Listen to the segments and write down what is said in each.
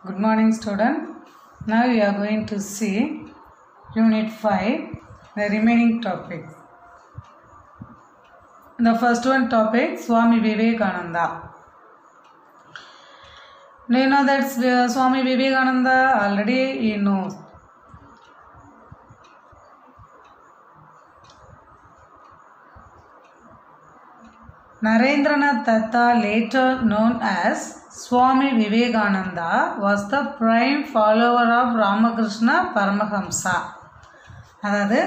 Good morning, student. Now we are going to see Unit 5, the remaining topics. The first one topic, Swami Vivekananda. Do you know that Swami Vivekananda? Already you know. Narendranath Datta, later known as Swami Vivekananda, was the prime follower of Ramakrishna Paramahamsa. அதாவது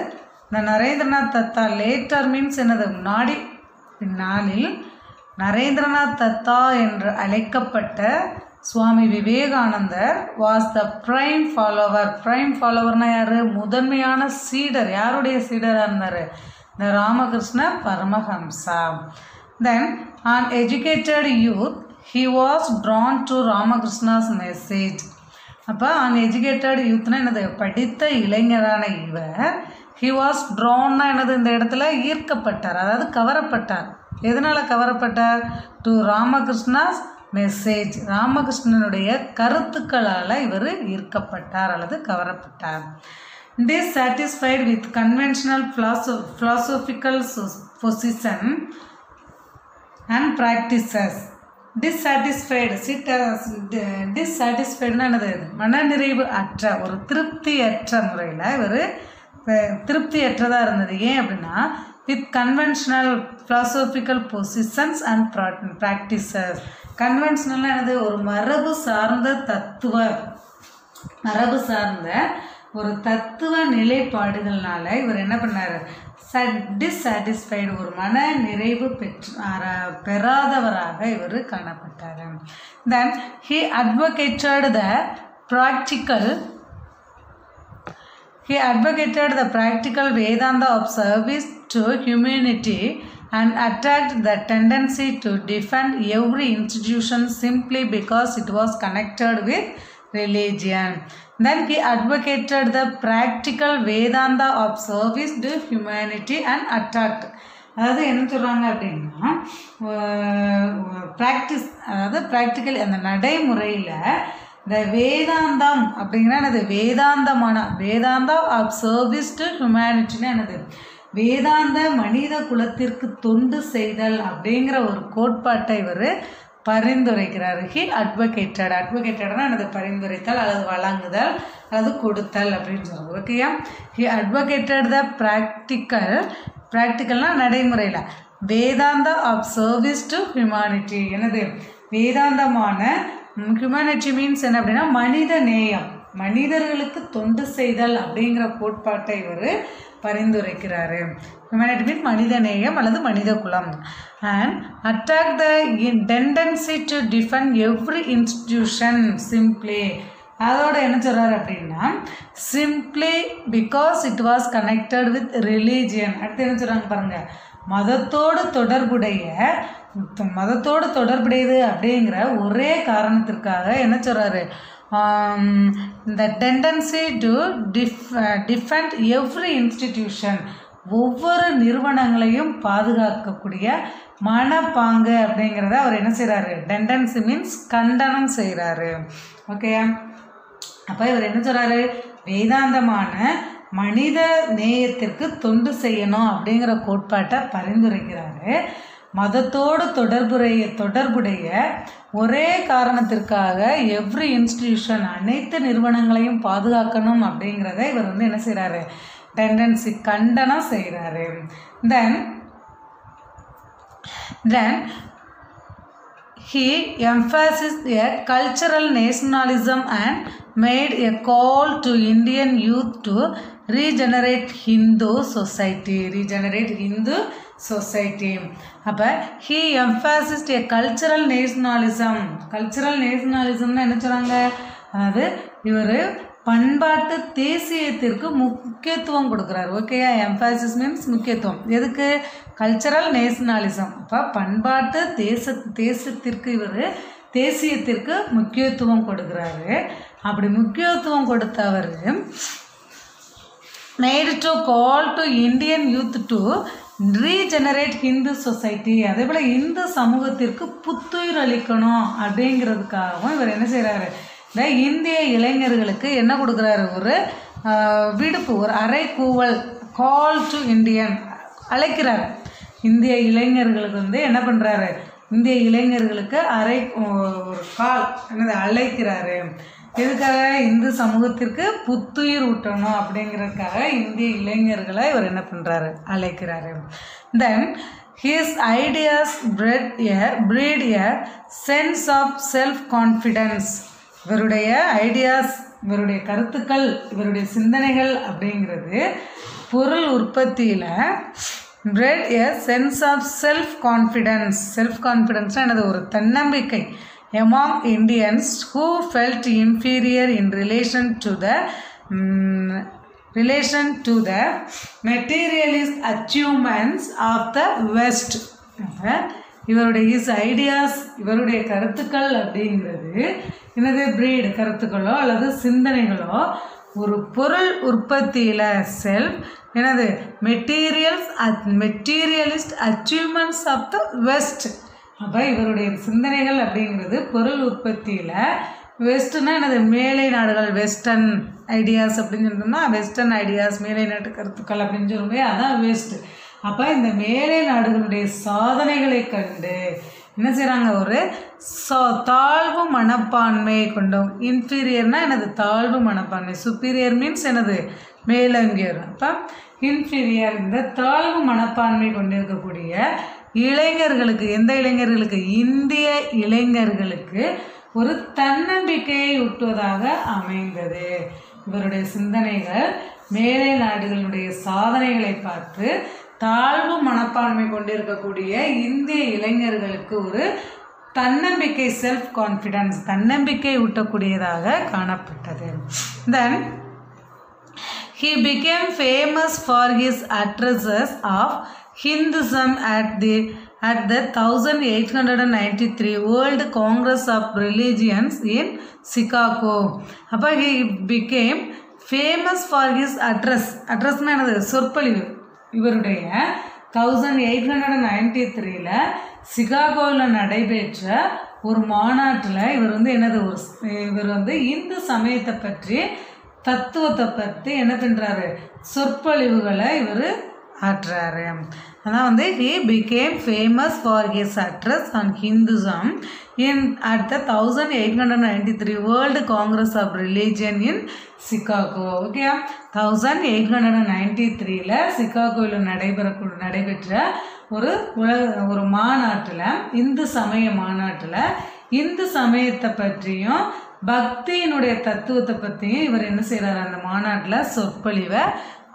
இந்த Narendranath Datta later means என்னது முன்னாடி பின்னாளில் நரேந்திரநாத் தத்தா என்று அழைக்கப்பட்ட சுவாமி விவேகானந்தர் was the prime follower. Prime ஃபாலோவர்னா யார்? முதன்மையான சீடர். யாருடைய சீடராக இருந்தார்? இந்த Ramakrishna Paramahamsa. Then an educated youth, he was drawn to Ramakrishna's message. அப்போ அன்எஜுகேட்டட் யூத்னா என்னது? படித்த இளைஞரான இவர் he was drawnனா என்னது? இந்த இடத்துல ஈர்க்கப்பட்டார், அதாவது கவரப்பட்டார். எதனால் கவரப்பட்டார்? டு ராமகிருஷ்ணாஸ் மெசேஜ், ராமகிருஷ்ணனுடைய கருத்துக்களால் இவர் ஈர்க்கப்பட்டார் அல்லது கவரப்பட்டார். Dissatisfied with conventional philosophical position and practices. டிஸ்சாட்டிஸ்ஃபைடுனா என்னது? மனநிறைவு அற்ற, ஒரு திருப்தியற்ற முறையில் இவர் திருப்தியற்றதாக இருந்தது. ஏன் அப்படின்னா with conventional philosophical positions and practices. கன்வென்ஷனல்னா என்னது? ஒரு மரபு சார்ந்த ஒரு தத்துவ நிலைப்பாடுகள்னால இவர் என்ன பண்ணார்? டிஸ்சாட்டிஸ்ஃபைடு, ஒரு மன நிறைவு பெறாதவராக இவர் காணப்பட்டார். தென் he advocated the practical Vedanta of service to humanity and attacked the tendency to defend every institution simply because it was connected with religion. Then he advocated the practical Vedanta of service to humanity and attacked. அதாவது என்ன சொல்கிறாங்க அப்படின்னா practice, அதாவது practical அந்த நடைமுறையில் இந்த வேதாந்தம் அப்படிங்கிற என்னது? வேதாந்தா ஆஃப் சர்வீஸ் டு ஹியூமனிட்டின்னு என்னது? வேதாந்த மனித குலத்திற்கு தொண்டு செய்தல் அப்படிங்கிற ஒரு கோட்பாட்டை இவர் பரிந்துரைக்கிறார். ஹி அட்வொகேட்டட்னா எனது பரிந்துரைத்தல் அல்லது வழங்குதல் அல்லது கொடுத்தல் அப்படின்னு சொல்லுவாங்க. ஓகேயா? ஹி அட்வொகேட்டட் த ப்ராக்டிக்கல்னால் நடைமுறையில் Vedanta of service to humanity. எனது வேதாந்தமான ஹியூமனிட்டி மீன்ஸ் என்ன அப்படின்னா மனித நேயம், மனிதர்களுக்கு தொண்டு செய்தல் அப்படிங்கிற கோட்பாட்டை இவர் பரிந்துரைக்கிறாரு. ஹியூமனிட்டி மீன்ஸ் மனித நேயம் அல்லது மனித குலம். And attack the tendency to defend every institution simply. அதோட என்ன சொல்கிறார் அப்படின்னா simply because it was connected with religion. அடுத்து என்ன சொல்கிறாங்க பாருங்கள், மதத்தோடு தொடர்புடையது அப்படிங்கிற ஒரே காரணத்திற்காக என்ன சொல்கிறாரு? the tendency to defend every institution, ஒவ்வொரு நிறுவனங்களையும் பாதுகாக்கக்கூடிய மனப்பாங்கு அப்படிங்கிறத அவர் என்ன செய்கிறாரு? டெண்டன்சி மீன்ஸ் கண்டனம் செய்கிறாரு. ஓகே, அப்போ இவர் என்ன சொல்கிறாரு? வேதாந்தமான மனித நேயத்திற்கு தொண்டு செய்யணும் அப்படிங்கிற கோட்பாட்டை பரிந்துரைக்கிறாரு. மதத்தோடு தொடர்புடைய ஒரே காரணத்திற்காக எவ்ரி இன்ஸ்டிடியூஷன், அனைத்து நிறுவனங்களையும் பாதுகாக்கணும் அப்படிங்கிறத இவர் என்ன செய்கிறாரு? டெண்டன்சி கண்டனம் செய்கிறாரு. தென் he emphasized a cultural nationalism and made a call to Indian youth to regenerate Hindu society. அப்போ he emphasized a cultural nationalism. கல்ச்சரல்னா என்ன சொல்கிறாங்க? அதாவது இவர் பண்பாட்டு தேசியத்திற்கு முக்கியத்துவம் கொடுக்குறாரு. ஓகேயா? எம்ஃபாசிஸ் மீன்ஸ் முக்கியத்துவம். எதுக்கு? Cultural nationalism. அப்போ பண்பாட்டு தேசத்திற்கு இவர் தேசியத்திற்கு முக்கியத்துவம் கொடுக்குறாரு. அப்படி முக்கியத்துவம் கொடுத்தவர் made to call to Indian youth to regenerate Hindu society. அதே போல் இந்து சமூகத்திற்கு புத்துயிர் அளிக்கணும் அப்படிங்கிறதுக்காகவும் இவர் என்ன செய்கிறாரு? இந்த இந்திய இளைஞர்களுக்கு என்ன கொடுக்குறாரு, ஒரு விடுப்பு, ஒரு அறைகூவல், கால் டு இண்டியன், அழைக்கிறார். இந்திய இளைஞர்களுக்கு வந்து என்ன பண்ணுறாரு, இந்திய இளைஞர்களுக்கு ஒரு கால் என்னது அழைக்கிறாரு. எதுக்காக, இந்து சமூகத்திற்கு புத்துயிர் ஊட்டணும் அப்படிங்கிறதுக்காக இந்திய இளைஞர்களை இவர் என்ன பண்ணுறாரு, அழைக்கிறாரு. Then his ideas breed a sense of self-confidence. இவருடைய ஐடியாஸ், இவருடைய கருத்துக்கள், இவருடைய சிந்தனைகள் அப்படிங்கிறது பொருள் உற்பத்தியில் breed a sense of self-confidence. செல்ஃப்-கான்ஃபிடென்ஸ்னால் என்னது, ஒரு தன்னம்பிக்கை among Indians who felt inferior in relation to the materialist achievements of the West. இவருடைய his ideas, இவருடைய கருத்துக்கள் அப்படிங்கிறது என்னது, breed, கருத்துக்களோ அல்லது சிந்தனைகளோ ஒரு பொருள் உற்பத்தியில் செல்ஃப் என்னது materialist achievements of the West. அப்போ இவருடைய சிந்தனைகள் அப்படிங்கிறது பொருள் உற்பத்தியில் வெஸ்ட்னா என்னது, மேலை நாடுகள், வெஸ்டர்ன் ஐடியாஸ் அப்படின்னு சொன்னோம்னா வெஸ்டர்ன் ஐடியாஸ், மேலை நாட்டு கருத்துக்கள் அப்படின்னு சொல்லும்போது அதான் வெஸ்ட். அப்போ இந்த மேலை நாடுகளுடைய சாதனைகளை கண்டு என்ன செய்கிறாங்க, ஒரு தாழ்வு மனப்பான்மை கொண்டோம். இன்ஃபீரியர்னால் எனது தாழ்வு மனப்பான்மை, சுப்பீரியர் மீன்ஸ் எனது மேலங்கியர். அப்போ இன்ஃபீரியர், இந்த தாழ்வு மனப்பான்மை கொண்டிருக்கக்கூடிய இளைஞர்களுக்கு, எந்த இளைஞர்களுக்கு, இந்திய இளைஞர்களுக்கு ஒரு தன்னம்பிக்கையை ஊட்டுவதாக அமைந்தது. இவருடைய சிந்தனைகள் மேலை நாடுகளுடைய சாதனைகளை பார்த்து தாழ்வு மனப்பான்மை கொண்டிருக்கக்கூடிய இந்திய இளைஞர்களுக்கு ஒரு தன்னம்பிக்கை, செல்ஃப் கான்ஃபிடன்ஸ், தன்னம்பிக்கை ஊட்டக்கூடியதாக காணப்பட்டது. தென் he became famous for his addresses of Hinduism at the 1893 World Congress of Religions in Chicago. அப்போ he became famous for his addressனா என்னது, சொற்பொழிவு. இவருடைய 1893 சிகாகோவில் நடைபெற்ற ஒரு மாநாட்டில் இவர் வந்து என்னது, இவர் வந்து இந்து சமயத்தை பற்றி, தத்துவத்தை பற்றி என்ன பண்ணுறாரு, சொற்பொழிவுகளை இவர் ஆற்றுறாரு. அதான் வந்து he became famous for his address on Hinduism at the 1893 World Congress of Religion in Chicago. Okay, 1893 சிகாகோவில் நடைபெற்ற ஒரு மாநாட்டில், இந்து சமய மாநாட்டில் இந்து சமயத்தை பற்றியும் பக்தியினுடைய தத்துவத்தை பற்றியும் இவர் என்ன செய்கிறாரு, அந்த மாநாட்டில் சொற்பொழிவை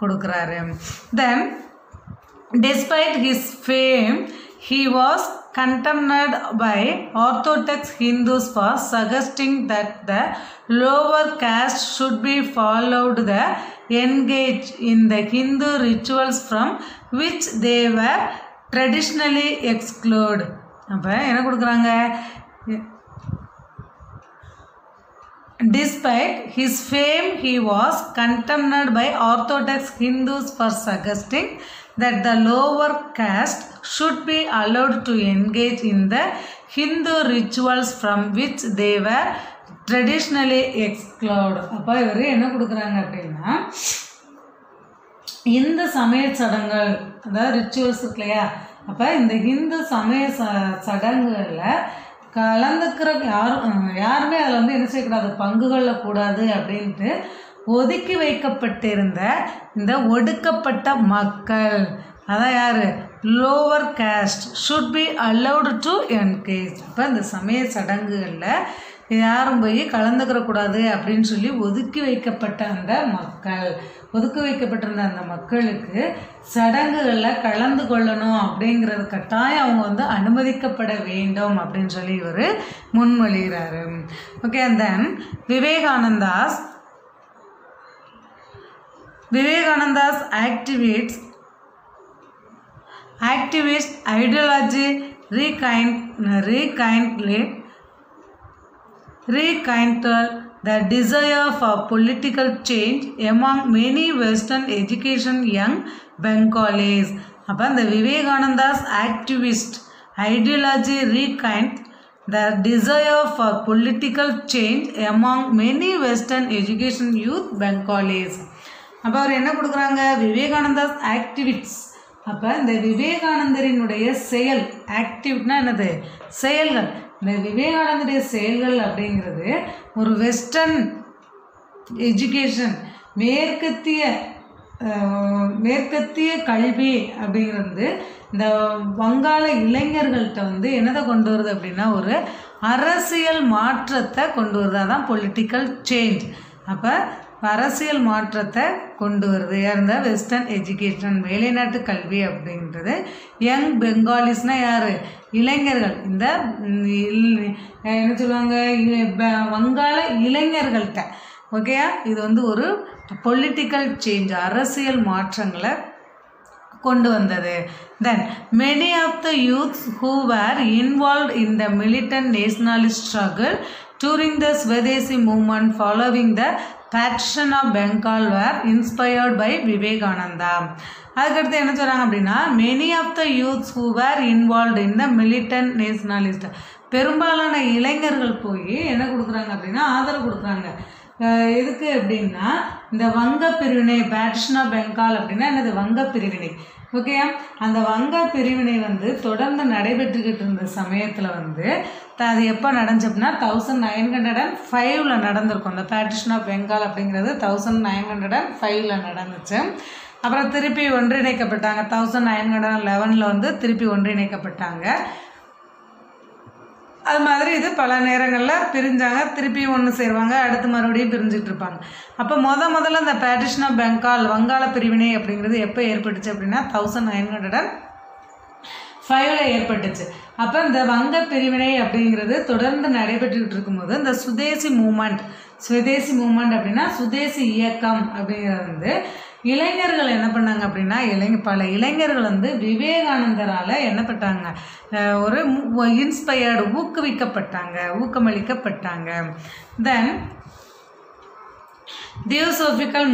கொடுக்குறாரு. தென் despite his fame, he was condemned by Orthodox Hindus for suggesting that the lower caste should be followed to engage in the Hindu rituals from which they were traditionally excluded. அப்போ என்ன கொடுக்குறாங்க, despite his fame, he was condemned by Orthodox Hindus for suggesting that the lower caste should be allowed to engage in the Hindu rituals from which they were traditionally excluded. அப்போ இவர் என்ன கொடுக்குறாங்க அப்படின்னா, இந்த சமய சடங்குகள், அதாவது ரிச்சுவல்ஸ் இருக்கு இல்லையா, அப்போ இந்த இந்து சமய சடங்குகளில் கலந்துக்கிற யாருமே அதில் வந்து என்ன செய்யக்கூடாது, பங்கு கொள்ளக்கூடாது அப்படின்ட்டு ஒதுக்கி வைக்கப்பட்டிருந்த இந்த ஒடுக்கப்பட்ட மக்கள், அதான் யார், lower cost, should be allowed to engage. இப்போ இந்த சமய சடங்குகளில் யாரும் போய் கலந்துக்கிறக்கூடாது அப்படின்னு சொல்லி ஒதுக்கி வைக்கப்பட்ட அந்த மக்கள், ஒதுக்கி வைக்கப்பட்டிருந்த அந்த மக்களுக்கு சடங்குகளில் கலந்து கொள்ளணும் அப்படிங்கிறது கட்டாயம் அவங்க வந்து அனுமதிக்கப்பட வேண்டும் அப்படின்னு சொல்லி இவர் முன்மொழிகிறாரு. Okay, then Vivekananda's activist ideology rekindled the desire for political change among many Western education young Bengalis. அப்போ இந்த Vivekananda's activist ideology the desire for political change among many Western education youth Bengalis. அப்போ அவர் என்ன கொடுக்குறாங்க, விவேகானந்தாஸ் ஆக்டிவிட்ஸ். அப்போ இந்த விவேகானந்தரினுடைய செயல், ஆக்டிவிட்னா என்னது, செயல்கள். இந்த விவேகானந்தருடைய செயல்கள் அப்படிங்கிறது ஒரு வெஸ்டர்ன் எஜுகேஷன், மேற்கத்திய கல்வி அப்படிங்கிறது இந்த வங்காள இளைஞர்கள்ட்ட வந்து என்னதை கொண்டு வருது அப்படின்னா ஒரு அரசியல் மாற்றத்தை கொண்டு வருது. அதான் பொலிட்டிக்கல் சேஞ்ச். அப்போ அரசியல் மாற்றத்தை கொண்டு வருது இந்த வெஸ்டர்ன் எஜுகேஷன், வெளிநாட்டு கல்வி அப்படின்றது. யங் பெங்காலிஸ்னால் யார், இளைஞர்கள். இந்த என்ன சொல்லுவாங்க, வங்காள இளைஞர்கள்ட்ட. ஓகேயா, இது வந்து ஒரு பொலிட்டிக்கல் சேஞ்ச், அரசியல் மாற்றங்களை கொண்டு வந்தது. Then many of the youths who were involved in the militant nationalist struggle during the Swadeshi movement following the partition of Bengal were inspired by Vivekananda. அதுக்கடுத்து என்ன சொல்கிறாங்க அப்படின்னா, many of the youths who were involved in the militant nationalist, பெரும்பாலான இளைஞர்கள் போய் என்ன கொடுக்குறாங்க அப்படின்னா ஆதரவு கொடுக்குறாங்க. எதுக்கு அப்படின்னா இந்த வங்க பிரிவினை, பேட்டிஷன் ஆஃப் பெங்கால் அப்படின்னா என்னது, வங்க பிரிவினை. ஓகேயா, அந்த வங்க பிரிவினை வந்து தொடர்ந்து நடைபெற்றுக்கிட்டு இருந்த சமயத்தில் வந்து அது எப்போ நடந்துச்சு அப்படின்னா 1905 நடந்திருக்கும். அந்த பேட்டிஷன் ஆஃப் பெங்கால் அப்படிங்கிறது 1905 நடந்துச்சு. அப்புறம் திருப்பி ஒன்றிணைக்கப்பட்டாங்க. 1911 வந்து திருப்பி ஒன்றிணைக்கப்பட்டாங்க. அது மாதிரி இது பல நேரங்களில் பிரிஞ்சாங்க, திருப்பி ஒன்று சேருவாங்க, அடுத்து மறுபடியும் பிரிஞ்சுட்டு இருப்பாங்க. அப்போ முதல்ல இந்த பேட்டிஷன் ஆஃப் பெங்கால், வங்காள பிரிவினை அப்படிங்கிறது எப்போ ஏற்பட்டுச்சு அப்படின்னா 1905 ஏற்பட்டுச்சு. அப்போ இந்த வங்க பிரிவினை அப்படிங்கிறது தொடர்ந்து நடைபெற்றுக்கிட்டு இருக்கும்போது இந்த சுதேசி மூமெண்ட் அப்படின்னா சுதேசி இயக்கம் அப்படிங்கிறது வந்து இளைஞர்கள் என்ன பண்ணாங்க அப்படின்னா பல இளைஞர்கள் வந்து விவேகானந்தரால் என்ன பண்ணாங்க, ஒரு இன்ஸ்பயர்டு, ஊக்கமளிக்கப்பட்டாங்க. தென் தியோசோபிக்கல்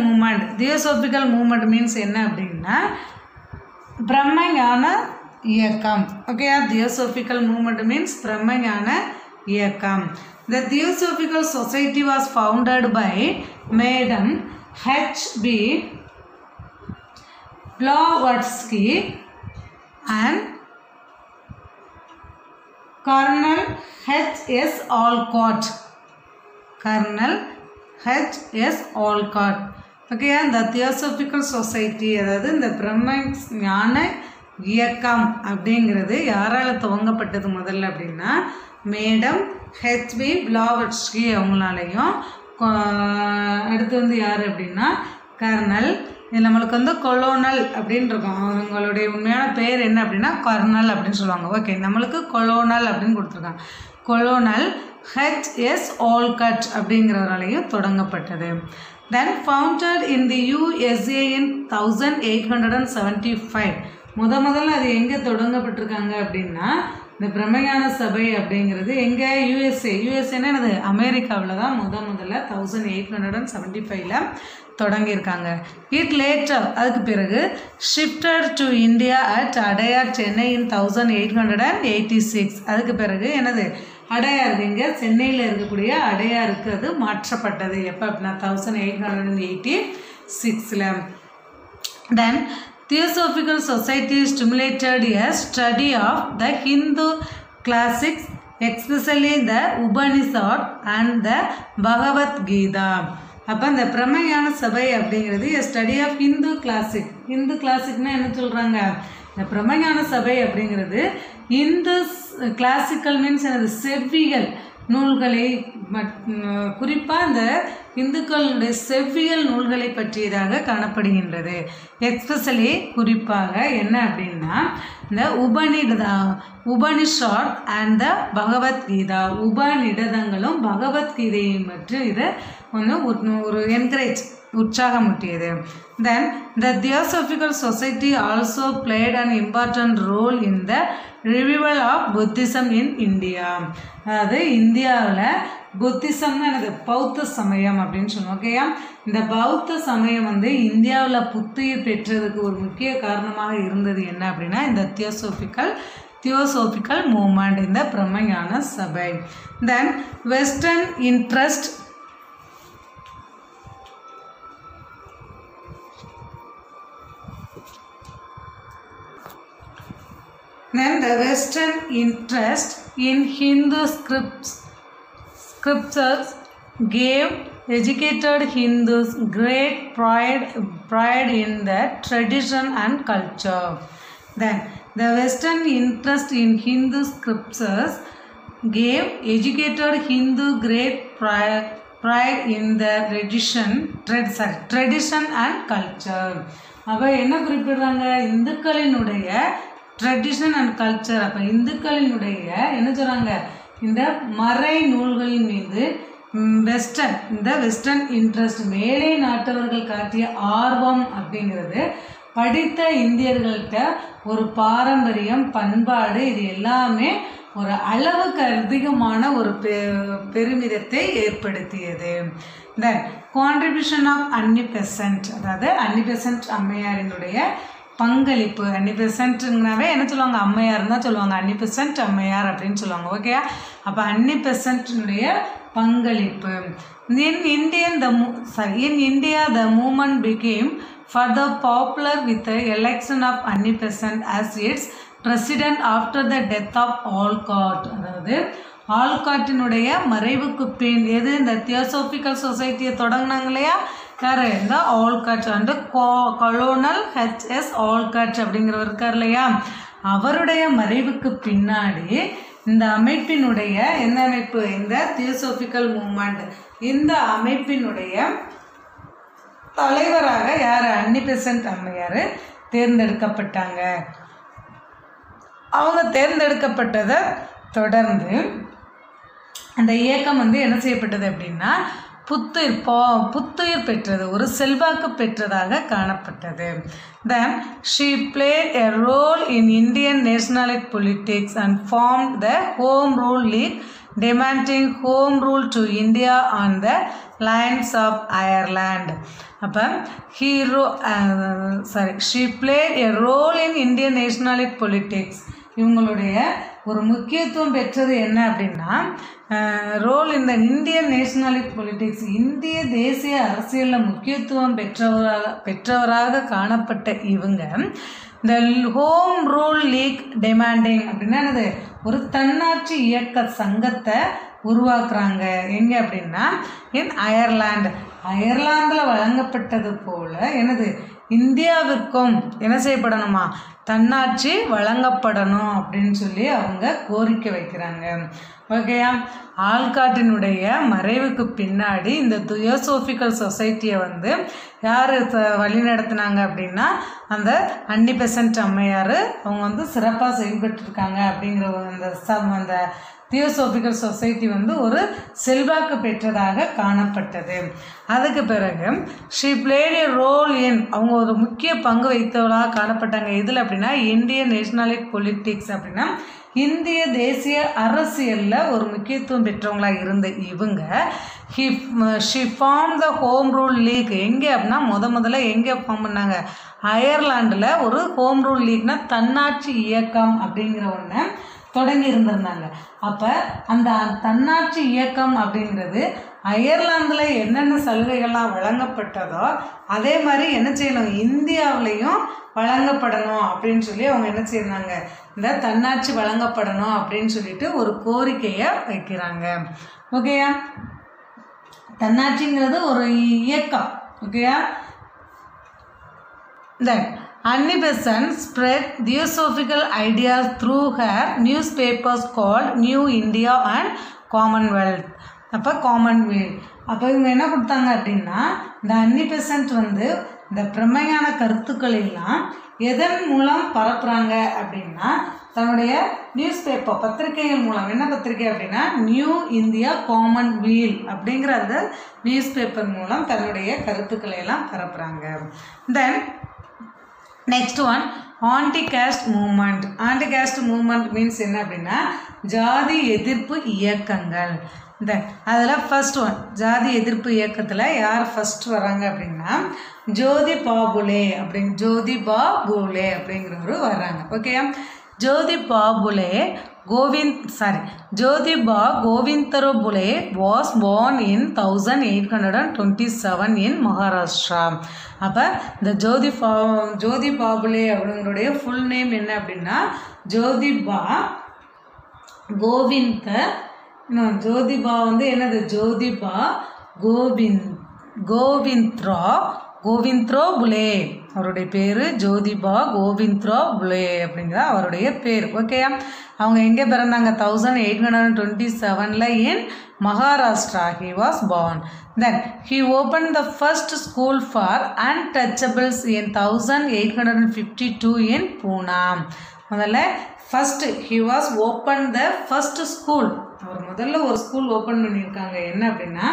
மூமெண்ட் மீன்ஸ் என்ன அப்படின்னா பிரம்மஞான இயக்கம். ஓகேயா, தியோசோபிக்கல் மூமெண்ட் மீன்ஸ் பிரம்மஞான இயக்கம். The Theosophical Society was founded by Madam H.B. Blavatsky and Colonel H.S. Olcott. Okay, இந்த தியோசோபிக்கல் சொசைட்டி, அதாவது இந்த பிரம்ம ஞான இயக்கம் அப்படிங்கிறது யாரால் துவங்கப்பட்டது முதல்ல அப்படின்னா மேடம் ஹெச்பி பிளாவட்ஸ்கி அவங்களாலையும், அடுத்து வந்து யார் அப்படின்னா கர்னல், நம்மளுக்கு வந்து கொலோனல் அப்படின்னு இருக்கும், அவங்களுடைய உண்மையான பேர் என்ன அப்படின்னா கர்னல் அப்படின்னு சொல்லுவாங்க. ஓகே, நம்மளுக்கு கொலோனல் அப்படின்னு கொடுத்துருக்காங்க. கொலோனல் H.S. Olcott அப்படிங்கிறவராலையும் தொடங்கப்பட்டது. Then founded in the USA in 1875. முதல்ல அது எங்கே தொடங்கப்பட்டிருக்காங்க அப்படின்னா இந்த பிரம்மஞான சபை அப்படிங்கிறது எங்கே, யூஎஸ்ஏன்னா என்னது, அமெரிக்காவில் தான் முதல்ல 1875 தொடங்கியிருக்காங்க. இட் லேட்டர், அதுக்கு பிறகு shifted to India at Adyar, Chennai in 1886. அதுக்கு பிறகு என்னது அடையார், இங்கே சென்னையில் இருக்கக்கூடிய அடையாருக்கு அது மாற்றப்பட்டது. எப்போ அப்படின்னா 1886. தென் Theosophical Society stimulated a study of the Hindu classics, especially the Upanishad and the Bhagavad Gita. அப்போ இந்த பிரம்மஞான சபை அப்படிங்கிறது ஸ்டடி ஆஃப் ஹிந்து கிளாசிக்னா என்ன சொல்கிறாங்க, இந்த பிரம்மஞான சபை அப்படிங்கிறது இந்து கிளாசிக்கல் மீன்ஸ் எனது செவ்வியல் நூல்களை, குறிப்பாக இந்த இந்துக்களுடைய செவ்வியல் நூல்களை பற்றியதாக காணப்படுகின்றது. எஸ்பெஷலி குறிப்பாக என்ன அப்படின்னா இந்த உபனிஷாட் அண்ட் த பகவத்கீதா, உபநிடதங்களும் பகவத்கீதையும் பற்றி இதை ஒரு உற்சாகமூட்டியது. Then the Theosophical Society also played an important role in the revival of Buddhism in India. அதாவது இந்தியாவில் புத்திசம்னு எனக்கு பௌத்த சமயம் அப்படின்னு சொல்லுவோம். ஓகேயா, இந்த பௌத்த சமயம் வந்து இந்தியாவில் புத்துயிர் பெற்றதுக்கு ஒரு முக்கிய காரணமாக இருந்தது என்ன அப்படின்னா இந்த theosophical theosophical movement in the Brahmajnana Sabha. Then Western interest in Hindu scriptures gave educated Hindus great pride in their tradition and culture. Then the Western interest in Hindu scriptures gave educated Hindu great pride in their tradition and culture. அப்போ என்ன குறிப்பிடுறாங்க, இந்துக்களினுடைய tradition and culture. அப்போ இந்துக்களினுடைய என்ன சொல்கிறாங்க, இந்த மறை நூல்களின் மீது வெஸ்டர்ன் இன்ட்ரெஸ்ட், மேலை நாட்டவர்கள் காட்டிய ஆர்வம் அப்படிங்கிறது படித்த இந்தியர்கள்ட்ட ஒரு பாரம்பரியம், பண்பாடு, இது எல்லாமே ஒரு அளவுக்கு அதிகமான ஒரு பெருமிதத்தை ஏற்படுத்தியது. தென் கான்ட்ரிபியூஷன் ஆஃப் அன்னி பெசன்ட், அதாவது அன்னி பெசன்ட் அம்மையாரினுடைய பங்களிப்பு. அன்னி பெசன்ட்னாவே என்ன சொல்லுவாங்க, அம்மையார் தான் சொல்லுவாங்க, அன்னி பெசன்ட் அம்மையார் அப்படின்னு சொல்லுவாங்க. ஓகே, அப்போ அன்னி பெசன்ட்னுடைய பங்களிப்பு. In India the movement became further popular with the election of Anni Besant as its president after the death of Olcott. அதாவது ஆல்காட்டினுடைய மறைவுக்கு பின் எது இந்த தியோசோபிக்கல் சொசைட்டியை தொடங்கினாங்க இல்லையா, யார், இந்த ஆல்காட் வந்து கொலோனல் H.S. ஆல்காட் அப்படிங்கிறவர் இருக்கார் இல்லையா, அவருடைய மறைவுக்கு பின்னாடி இந்த அமைப்பினுடைய என்ன அமைப்பு, இந்த தியோசோபிக்கல் மூவ்மெண்ட், இந்த அமைப்பினுடைய தலைவராக யார், அன்னி பெசன்ட் அம்மையார் தேர்ந்தெடுக்கப்பட்டாங்க. அவங்க தேர்ந்தெடுக்கப்பட்டதை தொடர்ந்து அந்த இயக்கம் வந்து என்ன செய்யப்பட்டது அப்படின்னா புத்துயிர் பெற்றது, ஒரு செல்வாக்கு பெற்றதாக காணப்பட்டது. Then she played a role in Indian nationalist politics and formed the Home Rule League, demanding home rule to India on the lines of Ireland. அப்போ she played a role in Indian nationalist politics. இவங்களுடைய ஒரு முக்கியத்துவம் பெற்றது என்ன அப்படின்னா, role இந்த Indian nationalist politics, இந்திய தேசிய அரசியலில் முக்கியத்துவம் பெற்றவராக காணப்பட்ட இவங்க இந்த ஹோம் ரூல் லீக் டிமாண்டிங் அப்படின்னா என்னது, ஒரு தன்னாட்சி இயக்க சங்கத்தை உருவாக்குறாங்க. எங்கே அப்படின்னா அயர்லாந்தில் வழங்கப்பட்டது போல என்னது, இந்தியாவிற்கும் என்ன செய்யப்படணுமா, தன்னாட்சி வழங்கப்படணும் அப்படின்னு சொல்லி அவங்க கோரிக்கை வைக்கிறாங்க. ஓகேயா, ஆல்காட்டினுடைய மறைவுக்கு பின்னாடி இந்த தியோசோபிக்கல் சொசைட்டியை வந்து யார் வழிநடத்தினாங்க அப்படின்னா அந்த அன்னி பெசன்ட் அம்மையார். அவங்க வந்து சிறப்பாக செயல்பட்டுருக்காங்க அப்படிங்கிற அந்த தியோசோபிக்கல் சொசைட்டி வந்து ஒரு செல்வாக்கு பெற்றதாக காணப்பட்டது. அதுக்கு பிறகு she plate A role in, அவங்க ஒரு முக்கிய பங்கு வைத்தவளாக காணப்பட்டாங்க. இதில் அப்படின்னா இந்தியன் நேஷனலிஸ்ட் பொலிட்டிக்ஸ் அப்படின்னா இந்திய தேசிய அரசியலில் ஒரு முக்கியத்துவம் பெற்றவங்களாக இருந்த இவங்க she form the Home Rule League. எங்கே அப்படின்னா முதல்ல எங்கே ஃபார்ம் பண்ணாங்க, அயர்லாண்டில் ஒரு ஹோம் ரூல் லீக்னா தன்னாட்சி இயக்கம் அப்படிங்கிற ஒன்று தொடங்கி இருந்திருந்தாங்க. அப்போ அந்த தன்னாட்சி இயக்கம் அப்படிங்கிறது அயர்லாந்தில் என்னென்ன சலுகைகள்லாம் வழங்கப்பட்டதோ அதே மாதிரி என்ன செய்யணும், இந்தியாவிலையும் வழங்கப்படணும் அப்படின்னு சொல்லி அவங்க என்ன செய்யறாங்க, இந்த தன்னாட்சி வழங்கப்படணும் அப்படின்னு சொல்லிட்டு ஒரு கோரிக்கையை வைக்கிறாங்க. ஓகேயா, தன்னாட்சிங்கிறது ஒரு இயக்கம். ஓகேயா, தென் Anni Besant spread theosophical ideas through her newspapers called New India and Commonwealth. அப்போ காமன்வெல்த். அப்போ இவங்க என்ன கொடுத்தாங்க அப்படின்னா, இந்த அன்னி பெசன்ட் வந்து இந்த பிரமையான கருத்துக்கள் எல்லாம் எதன் மூலம் பரப்புகிறாங்க அப்படின்னா தன்னுடைய நியூஸ் பேப்பர் பத்திரிகைகள் மூலம். என்ன பத்திரிகை அப்படின்னா நியூ இந்தியா காமன்வெல்த் அப்படிங்கிற அந்த நியூஸ் பேப்பர் மூலம் தன்னுடைய கருத்துக்களை எல்லாம் பரப்புகிறாங்க. Then next one anti caste movement. Anti caste movement means என்ன அப்படின்னா ஜாதி எதிர்ப்பு இயக்கங்கள். அதில் ஃபர்ஸ்ட் ஒன் ஜாதி எதிர்ப்பு இயக்கத்தில் யார் ஃபர்ஸ்ட் வராங்க அப்படின்னா ஜோதிபா பூலே அப்படிங்கிறவர் வர்றாங்க. Okay, Jyotiba Govindtharo Phule was born in 1827 in Maharashtra. அப்போ இந்த ஜோதிபா புலே அவங்களுடைய ஃபுல் நேம் என்ன அப்படின்னா ஜோதிபா ஜோதிபா வந்து என்னது ஜோதிபா கோவிந்த்ரோ புலே அவருடைய பேர் ஜோதிபா கோவிந்த்ரோ புலே அப்படிங்கிற அவருடைய பேர். ஓகேயா, அவங்க எங்கே பிறந்தாங்க 1827 இன் Maharashtra he was born. Then he opened the first school for untouchables in 1852 in Pune. முதல்ல first he was opened the first school. அவர் முதல்ல ஒரு ஸ்கூல் ஓப்பன் பண்ணியிருக்காங்க. என்ன அப்படின்னா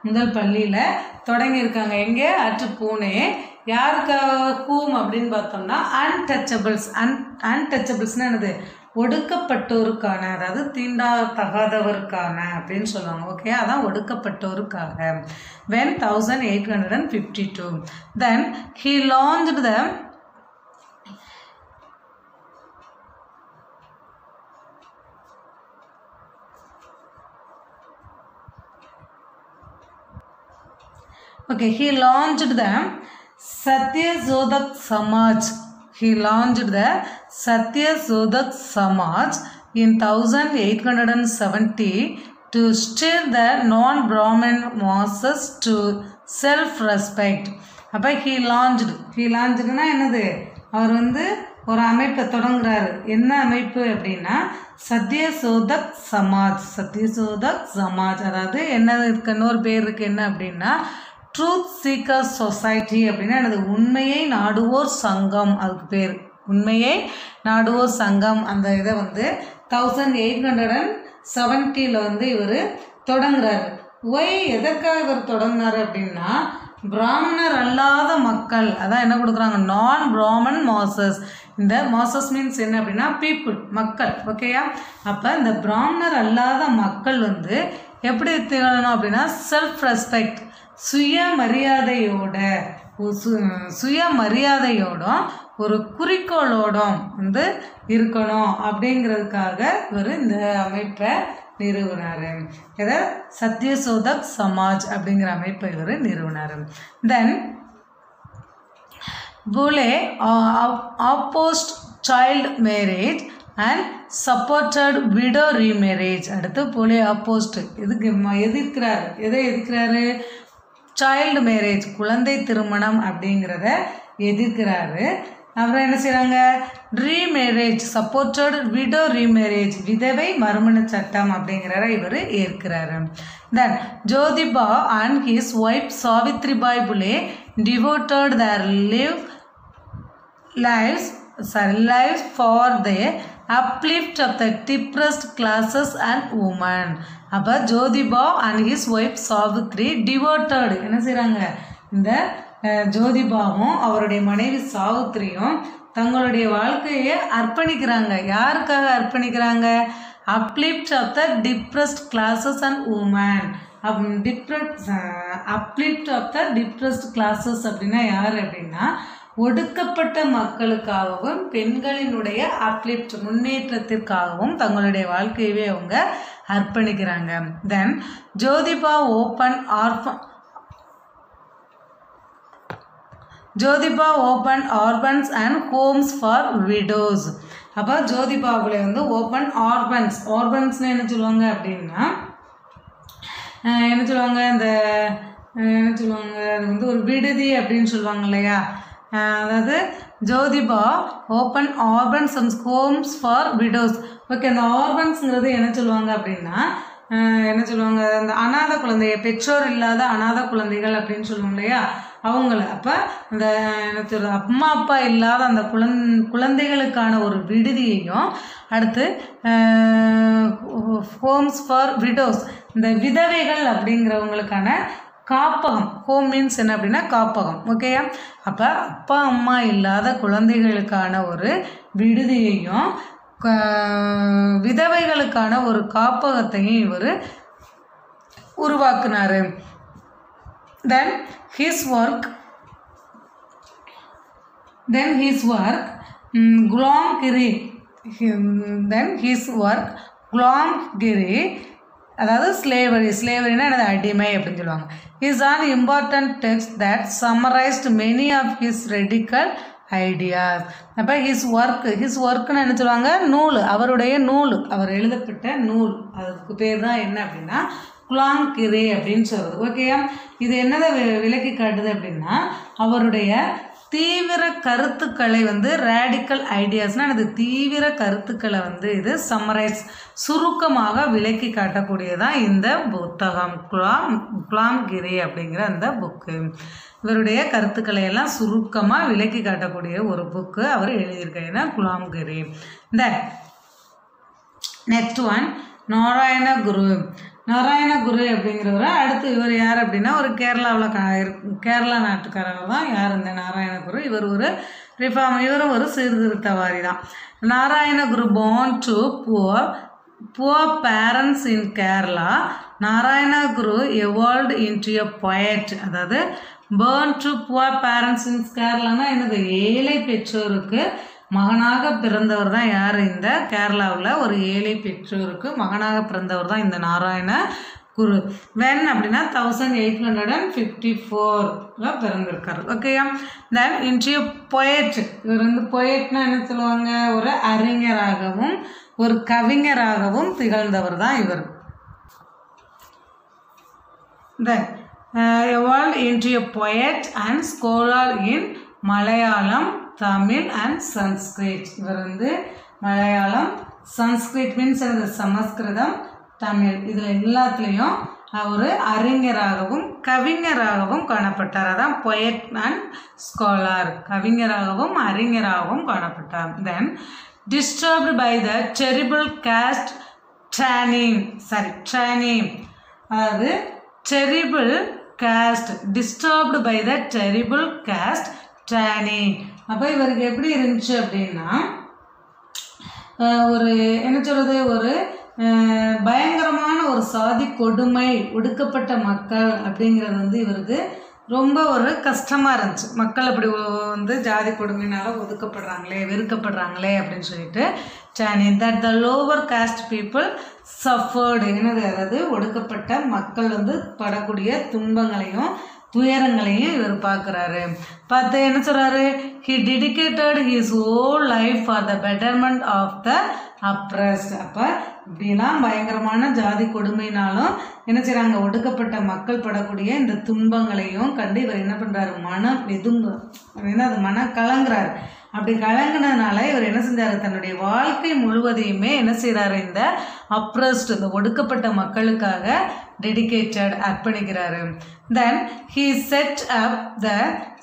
முதல் பள்ளியில் தொடங்கியிருக்காங்க. எங்கே அட் பூனே. யாருக்கும் அப்படின்னு பார்த்தோம்னா அன்டச்சபிள்ஸ்னால் என்னது ஒடுக்கப்பட்டோருக்கான, அதாவது தீண்டாதகாதவருக்கான அப்படின்னு சொல்லுவாங்க. ஓகே, அதான் ஒடுக்கப்பட்டோருக்காக. when 1852 then he launched the Satyashodak Samaj. He launched the Satyashodak Samaj in 1870 to stir the non-Brahmin masses to self-respect. அப்போ he launched என்னது, அவர் வந்து ஒரு அமைப்பை தொடங்குறாரு. என்ன அமைப்பு அப்படின்னா சத்யசோதக் சமாஜ். அதாவது என்ன இருக்கு, இன்னொரு பேர் இருக்குது. என்ன அப்படின்னா ட்ரூத் சீக்கர் சொசைட்டி அப்படின்னா எனது உண்மையை நாடுவோர் சங்கம். அதுக்கு பேர் உண்மையை நாடுவோர் சங்கம். அந்த இதை வந்து 1870 வந்து இவர் தொடங்குறாரு. எதற்காக இவர் தொடங்கினார் அப்படின்னா பிராமணர் அல்லாத மக்கள், அதான் என்ன கொடுக்குறாங்க நான் பிராமன் மாசஸ். இந்த மாசஸ் மீன்ஸ் என்ன அப்படின்னா பீப்புள், மக்கள். ஓகேயா, அப்போ இந்த பிராமணர் அல்லாத மக்கள் வந்து எப்படி திகழணும் அப்படின்னா செல்ஃப் ரெஸ்பெக்ட், சுயமரியாதையோடும் ஒரு குறிக்கோளோடும் வந்து இருக்கணும் அப்படிங்கிறதுக்காக இவர் இந்த அமைப்பை நிறுவனார். இதை சத்யசோதக் சமாஜ் அப்படிங்கிற அமைப்பை இவர் நிறுவனார். Then Phule opposed child marriage and supported widow remarriage. அடுத்து புலே ஆப்போஸ்ட் எதை எதிர்க்கிறாரு சைல்டு மேரேஜ், குழந்தை திருமணம் அப்படிங்கிறத எதிர்க்கிறாரு. அப்புறம் என்ன செய்கிறாங்க ரீமேரேஜ், சப்போர்ட்டட் விடோ ரீமேரேஜ், விதவை மறுமண சட்டம் அப்படிங்கிறத இவர் ஏற்கிறாரு. Then Jyotiba and his wife Savitribai Phule devoted their lives for the uplift of the depressed classes and women. அப்போ Jyotiba and his wife Savitri devoted என்ன செய்கிறாங்க, இந்த ஜோதிபாவும் அவருடைய மனைவி சாவித்ரியும் தங்களுடைய வாழ்க்கையை அர்ப்பணிக்கிறாங்க. யாருக்காக அர்ப்பணிக்கிறாங்க, uplift of the depressed classes and women. uplift of the depressed classes அப்படின்னா யார் அப்படின்னா ஒடுக்கப்பட்ட மக்களுக்காகவும் பெண்களினுடைய அப்லிஃப்ட் முன்னேற்றத்திற்காகவும் தங்களுடைய வாழ்க்கையவே அவங்க அர்ப்பணிக்கிறாங்க. Then Jyotiba open orphans and homes for widows. அப்போ ஜோதிபாவில் வந்து ஓப்பன் ஆர்பன்ஸ்னு என்ன சொல்லுவாங்க அப்படின்னா என்ன சொல்லுவாங்க, அது வந்து ஒரு விடுதி அப்படின்னு சொல்லுவாங்க இல்லையா. அதாவது Jyotiba open orphans and homes for widows. Okay, அந்த ஆர்பன்ஸுங்கிறது என்ன சொல்லுவாங்க அப்படின்னா என்ன சொல்லுவாங்க, அந்த அநாத குழந்தைய, பெற்றோர் இல்லாத அநாத குழந்தைகள் அப்படின்னு சொல்லுவோம் இல்லையா அவங்கள. அப்போ அந்த என்ன சொல்ற அம்மா அப்பா இல்லாத அந்த குழந்தைகளுக்கான ஒரு விடுதியையும், அடுத்து ஹோம்ஸ் ஃபார் விடோஸ் இந்த விதவைகள் அப்படிங்கிறவங்களுக்கான காப்பகம். ஹோம் மீன்ஸ் என்ன அப்படின்னா காப்பகம். ஓகேயா, அப்போ அப்பா அம்மா இல்லாத குழந்தைகளுக்கான ஒரு விடுதியையும் விதவைகளுக்கான ஒரு காப்பகத்தையும் இவர் உருவாக்குனார். தென் his work குலாம் கிரி then his work Gulamgiri, அதாவது ஸ்லேவரினா என்னது அடிமை அப்படின்னு சொல்லுவாங்க, is an important text that summarized many of his radical ideas. அப்போ his workனு என்ன சொல்லுவாங்க, நூல், அவருடைய நூல், அவர் எழுதப்பட்ட நூல், அதுக்கு பேர் தான் என்ன அப்படின்னா குலாம்கிரி அப்படின்னு சொல்கிறது. ஓகேயா, இது என்னதை விளக்கி காட்டுது அப்படின்னா அவருடைய தீவிர கருத்துக்களை வந்து ரேடிக்கல் ஐடியாஸ்னால் அது தீவிர கருத்துக்களை வந்து இது சம்மரைஸ் சுருக்கமாக விளக்கி காட்டக்கூடியதான் இந்த புத்தகம் குலாம்கிரி அப்படிங்கிற அந்த புக்கு. இவருடைய கருத்துக்களை எல்லாம் சுருக்கமாக விளக்கி காட்டக்கூடிய ஒரு புக்கு அவர் எழுதியிருக்காருன்னா குலாம்கிரி. இந்த நெக்ஸ்ட் ஒன் நாராயணகுரு. நாராயணகுரு அப்படிங்கிறவர் அடுத்து இவர் யார் அப்படின்னா ஒரு கேரளா நாட்டுக்காரர் தான். யார் இந்த நாராயணகுரு? இவரும் ஒரு சீர்திருத்தவாதி தான். Narayana Guru born to poor parents in Kerala. Narayana Guru evolved into a poet. அதாவது born to poor parents in Kerala என்னது, ஏழை பெற்றோருக்கு மகனாக பிறந்தவர் தான் யார், இந்த கேரளாவில் ஒரு ஏழை பெற்றோருக்கு மகனாக பிறந்தவர் தான் இந்த நாராயண குரு. வென் அப்படின்னா 1854 பிறந்திருக்காரு. ஓகேயா, தென் இன்ட்ரியூ பொயட். இவர் வந்து பொயட்னா என்ன சொல்லுவாங்க, ஒரு அறிஞராகவும் ஒரு கவிஞராகவும் திகழ்ந்தவர் தான் இவர். Then evolved into a poet and scholar in Malayalam, Tamil and Sanskrit. இவர் வந்து மலையாளம், சன்ஸ்கிரிட் மீன்ஸ் சமஸ்கிருதம், தமிழ், இதில் எல்லாத்துலேயும் அவர் அறிஞராகவும் கவிஞராகவும் காணப்பட்டார். அதான் பொயட் அண்ட் ஸ்காலர், கவிஞராகவும் அறிஞராகவும் காணப்பட்டார். Then disturbed by the terrible caste training, அதாவது terrible caste, disturbed by the terrible caste training. அப்போ இவருக்கு எப்படி இருந்துச்சு அப்படின்னா ஒரு என்ன சொல்கிறது, ஒரு பயங்கரமான ஒரு சாதி கொடுமை, ஒடுக்கப்பட்ட மக்கள் அப்படிங்கிறது வந்து இவருக்கு ரொம்ப ஒரு கஷ்டமாக இருந்துச்சு. மக்கள் அப்படி வந்து ஜாதி கொடுமையினால ஒதுக்கப்படுறாங்களே, வெறுக்கப்படுறாங்களே அப்படின்னு சொல்லிட்டு training that the lower cost people suffered. என்னது, அதாவது ஒடுக்கப்பட்ட மக்கள் வந்து படக்கூடிய துன்பங்களையும் துயரங்களையும் இவர் பார்க்குறாரு. பார்த்து என்ன சொல்கிறாரு, he dedicated his whole life for the betterment of the oppressed. அப்போ இப்படிலாம் பயங்கரமான ஜாதி கொடுமைனாலும் என்ன செய்கிறாங்க, ஒடுக்கப்பட்ட மக்கள் படக்கூடிய இந்த துன்பங்களையும் கண்டு இவர் என்ன பண்ணுறாரு, மன கலங்குறாரு. அப்படி கலங்கினதுனால இவர் என்ன செஞ்சார், தன்னுடைய வாழ்க்கை முழுவதையுமே என்ன செய்கிறாரு, இந்த அப்ரஸ்ட், இந்த ஒடுக்கப்பட்ட மக்களுக்காக டெடிகேட்டட், அர்ப்பணிக்கிறாரு. Then he set up the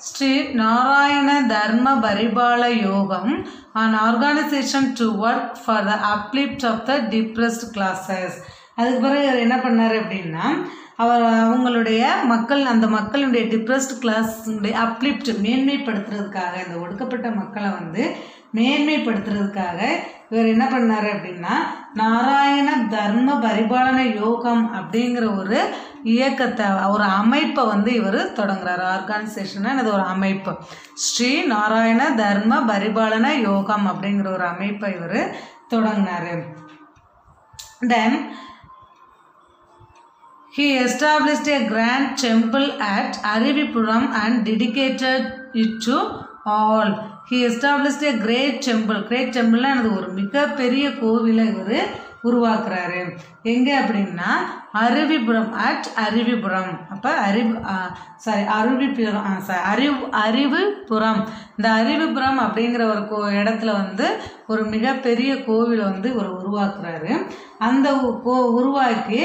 Sri Narayana Dharma Paripalana யோகம், an organization to work for the uplift of the depressed classes. அதுக்கு பிறகு அவர் என்ன பண்ணார் அப்படின்னா அவங்களுடைய அந்த மக்களுடைய டிப்ரெஸ்ட் கிளாஸுடைய அப்லிப்ட், மேன்மைப்படுத்துறதுக்காக, இந்த ஒடுக்கப்பட்ட மக்களை வந்து மேன்மைப்படுத்துறதுக்காக இவர் என்ன பண்ணார் அப்படின்னா நாராயண தர்ம பரிபாலன யோகம் அப்படிங்கிற ஒரு இயக்கத்தை, ஒரு அமைப்பை வந்து இவர் தொடங்குறாரு. ஆர்கனைசேஷனா இது ஒரு அமைப்பு, ஸ்ரீ நாராயண தர்ம பரிபாலன யோகம் அப்படிங்கிற ஒரு அமைப்பை இவர் தொடங்கினார். தென் he established a grand temple at Arivipuram and dedicated it to all. He established a great temple. Great temple அது ஒரு மிகப்பெரிய கோவிலை இவர் உருவாக்குறாரு. எங்கே அப்படின்னா அருவிபுரம், அட் அருவிபுரம். அப்போ அறிவுபுரம், இந்த அறிவுபுரம் அப்படிங்கிற ஒரு இடத்துல வந்து ஒரு மிகப்பெரிய கோவிலை வந்து இவர் உருவாக்குறாரு. அந்த உருவாக்கி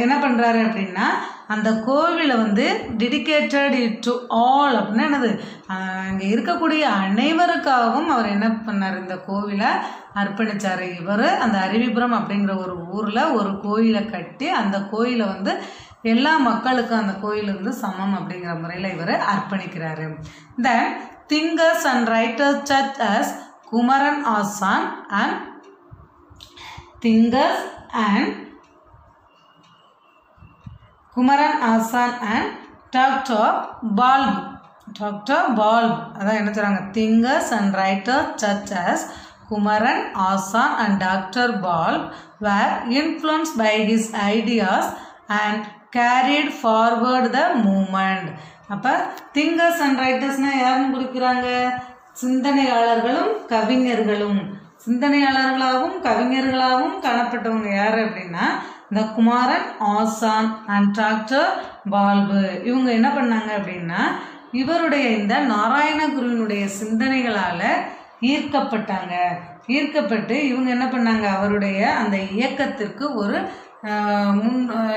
என்ன பண்ணுறாரு அப்படின்னா அந்த கோவிலை வந்து டெடிகேட்டட் டு ஆல் அப்படின்னா என்னது, அங்கே இருக்கக்கூடிய அனைவருக்காகவும் அவர் என்ன பண்ணார், இந்த கோவிலை அர்ப்பணித்தார். இவர் அந்த அருவிபுரம் அப்படிங்கிற ஒரு ஊரில் ஒரு கோயிலை கட்டி அந்த கோயிலை வந்து எல்லா மக்களுக்கும் அந்த கோயில் வந்து சமம் அப்படிங்கிற முறையில் இவர் அர்ப்பணிக்கிறாரு. Then thinkers and writers such as Kumaran Asan and thinkers and Kumaran Asan and doctor பால்ப். அதான் என்ன சொல்கிறாங்க, thinkers and writers such as Kumaran, Asan and Dr. Balb were influenced by his ideas and carried forward the movement. அப்போ thinkers and writersனால் யாருன்னு குறிக்கிறாங்க? சிந்தனையாளர்களும் கவிஞர்களும். சிந்தனையாளர்களாகவும் கவிஞர்களாகவும் காணப்பட்டவங்க யார் அப்படின்னா இந்த குமாரன், ஆசான் and doctor Palpu. இவங்க என்ன பண்ணாங்க அப்படின்னா இவருடைய இந்த நாராயண குருவினுடைய சிந்தனைகளால் ஈர்க்கப்பட்டு இவங்க என்ன பண்ணாங்க, அவருடைய அந்த இயக்கத்திற்கு ஒரு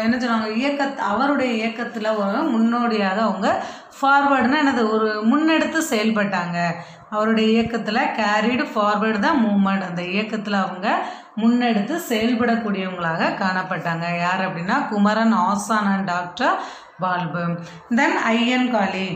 என்ன சொல்லுவாங்க, அவருடைய இயக்கத்தில் ஒரு முன்னோடியாக அவங்க ஃபார்வேர்டுன்னு என்னது ஒரு முன்னெடுத்து செயல்பட்டாங்க. அவருடைய இயக்கத்தில் கேரிடு ஃபார்வேர்டு தான் மூவ்மெண்ட். அந்த இயக்கத்தில் அவங்க முன்னெடுத்து செயல்படக்கூடியவங்களாக காணப்பட்டாங்க. யார் அப்படின்னா Kumaran, Asan and doctor Palpu. Then Ayyankali.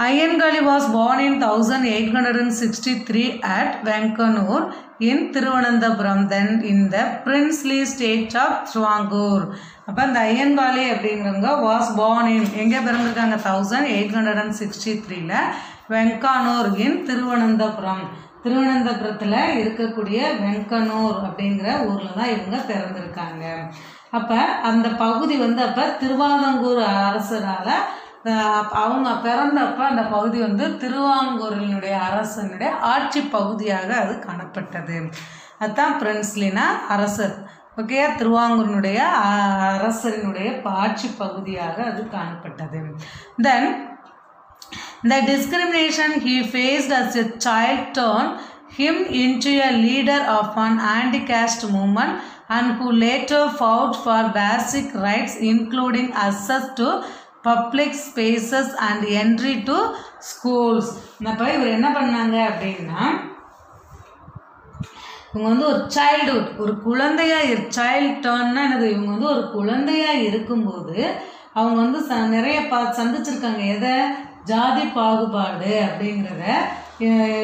Ayyankali was born in 1863 at Venkanur in Thiruvananthapuram, then in the princely state of Chwangur. அப்போ இந்த ஐயன்காளி அப்படிங்கிறவங்க வாஸ் born in எங்கே பிறந்திருக்காங்க 1863ல் வெங்கானூர் இன் திருவனந்தபுரம். திருவனந்தபுரத்தில் இருக்கக்கூடிய வெங்கனூர் அப்படிங்கிற ஊரில் தான் இவங்க பிறந்திருக்காங்க. அப்போ அந்த பகுதி வந்து அப்போ திருவாதங்கூர் அரசரால் அவங்க பிறந்தப்ப அந்த பகுதி வந்து திருவாங்கூரினுடைய அரசனுடைய ஆட்சி பகுதியாக அது காணப்பட்டது. அதுதான் பிரின்ஸ்லினா அரசர். ஓகே, திருவாங்கூரினுடைய அரசரினுடைய ஆட்சி பகுதியாக அது காணப்பட்டது. தென் the discrimination he faced as a child turned him into a leader of an anti-caste movement and who later fought for basic rights including access to public spaces and entry to schools. அப்போ இவர் என்ன பண்ணாங்க அப்படின்னா இவங்க வந்து ஒரு childhood, ஒரு குழந்தையாக சைல்ட் டர்ன்னா என்னது, இவங்க வந்து ஒரு குழந்தையாக இருக்கும்போது அவங்க வந்து நிறைய சந்திச்சிருக்காங்க. எதை? ஜாதி பாகுபாடு அப்படிங்கிறத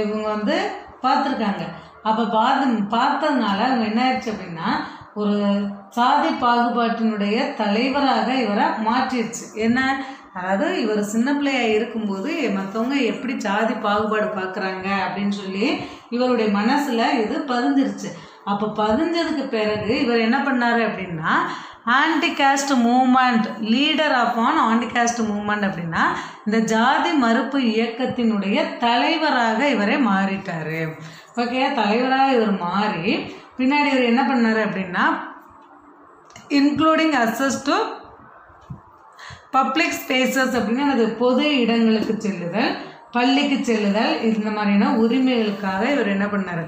இவங்க வந்து பார்த்துருக்காங்க. அப்போ பார்த்ததுனால அவங்க என்ன ஆயிடுச்சு அப்படின்னா ஒரு சாதி பாகுபாட்டினுடைய தலைவராக இவரை மாற்றிடுச்சு. என்ன, அதாவது இவர் சின்ன பிள்ளையாக இருக்கும்போது மற்றவங்க எப்படி ஜாதி பாகுபாடு பார்க்குறாங்க அப்படின்னு சொல்லி இவருடைய மனசில் இது பதிஞ்சிருச்சு. அப்போ பதிஞ்சதுக்கு பிறகு இவர் என்ன பண்ணார் அப்படின்னா anti caste movement, leader of an anti caste movement அப்படின்னா இந்த ஜாதி மறுப்பு இயக்கத்தினுடைய தலைவராக இவரே மாறிட்டார். ஓகே, தலைவராக இவர் மாறி பின்னாடி இவர் என்ன பண்ணார் அப்படின்னா including access to public spaces அப்படின்னா அது பொது இடங்களுக்கு செல்லுதல், பள்ளிக்கு செல்லுதல், இந்த மாதிரியான உரிமைகளுக்காக இவர் என்ன பண்ணார்,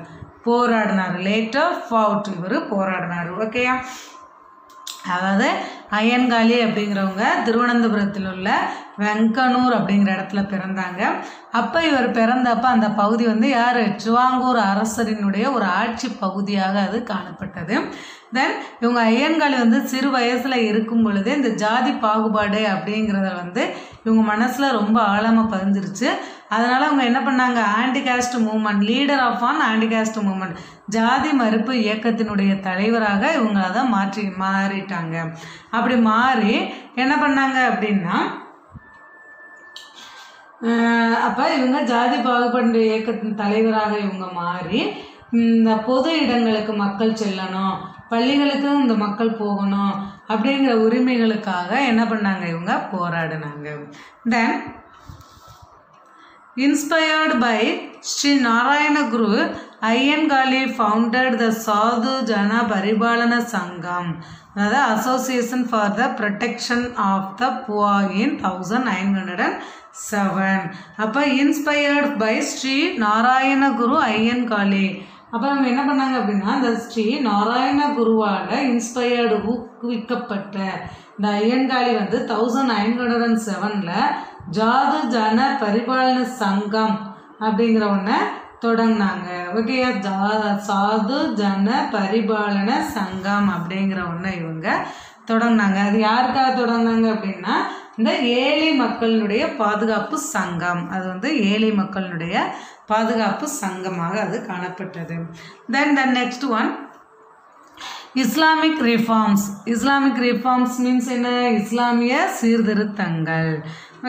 போராடினார். லேட்டர் ஃபவுட், இவர் போராடினார். ஓகேயா, அதாவது ஐயன்காளி அப்படிங்கிறவங்க திருவனந்தபுரத்தில் உள்ள வெங்கனூர் அப்படிங்கிற இடத்துல பிறந்தாங்க. அப்போ இவர் பிறந்தப்போ அந்த பகுதி வந்து யார், சிவாங்கூர் அரசரினுடைய ஒரு ஆட்சி பகுதியாக அது காணப்பட்டது. தென் இவங்க ஐயன்காளி வந்து சிறு வயசில் இருக்கும் பொழுது இந்த ஜாதி பாகுபாடு அப்படிங்கிறத வந்து இவங்க மனசில் ரொம்ப ஆழமாக பதிஞ்சிருச்சு. அதனால் அவங்க என்ன பண்ணாங்க, anti caste movement, leader of an anti caste movement, ஜாதி மறுப்பு இயக்கத்தினுடைய தலைவராக இவங்க அதை மாறிட்டாங்க. அப்படி மாறி என்ன பண்ணாங்க அப்படின்னா அப்போ இவங்க ஜாதி பாகுபாடு இயக்கத்தின் தலைவராக இவங்க மாறி இந்த பொது இடங்களுக்கு மக்கள் செல்லணும், பள்ளிகளுக்கும் இந்த மக்கள் போகணும் அப்படிங்கிற உரிமைகளுக்காக என்ன பண்ணாங்க, இவங்க போராடினாங்க. தென் inspired by Sri Narayana Guru, Ayyankali founded the Sadhu Jana Paribalana Sangam, the Association for the Protection of the Poor in 1907. அப்போ inspired by Sri Narayana Guru Ayyankali. அப்போ அவங்க என்ன பண்ணாங்க அப்படின்னா இந்த ஸ்ரீ நாராயண குருவால் இன்ஸ்பயர்டு ஊக்குவிக்கப்பட்ட இந்த ஐயன்காளி வந்து 1907 ஜாது ஜன பரிபாலன சங்கம் அப்படிங்கிற ஒன்றை தொடங்கினாங்க. ஓகே, சாது ஜன பரிபாலன சங்கம் அப்படிங்கிற ஒன்றை இவங்க தொடங்கினாங்க. அது யாருக்காக தொடங்கினாங்க அப்படின்னா இந்த ஏழை மக்களினுடைய பாதுகாப்பு சங்கம். அது வந்து ஏழை மக்களினுடைய பாதுகாப்பு சங்கமாக அது காணப்பட்டது. Then the next one, Islamic reforms. Islamic reforms means என்ன? இஸ்லாமிய சீர்திருத்தங்கள்.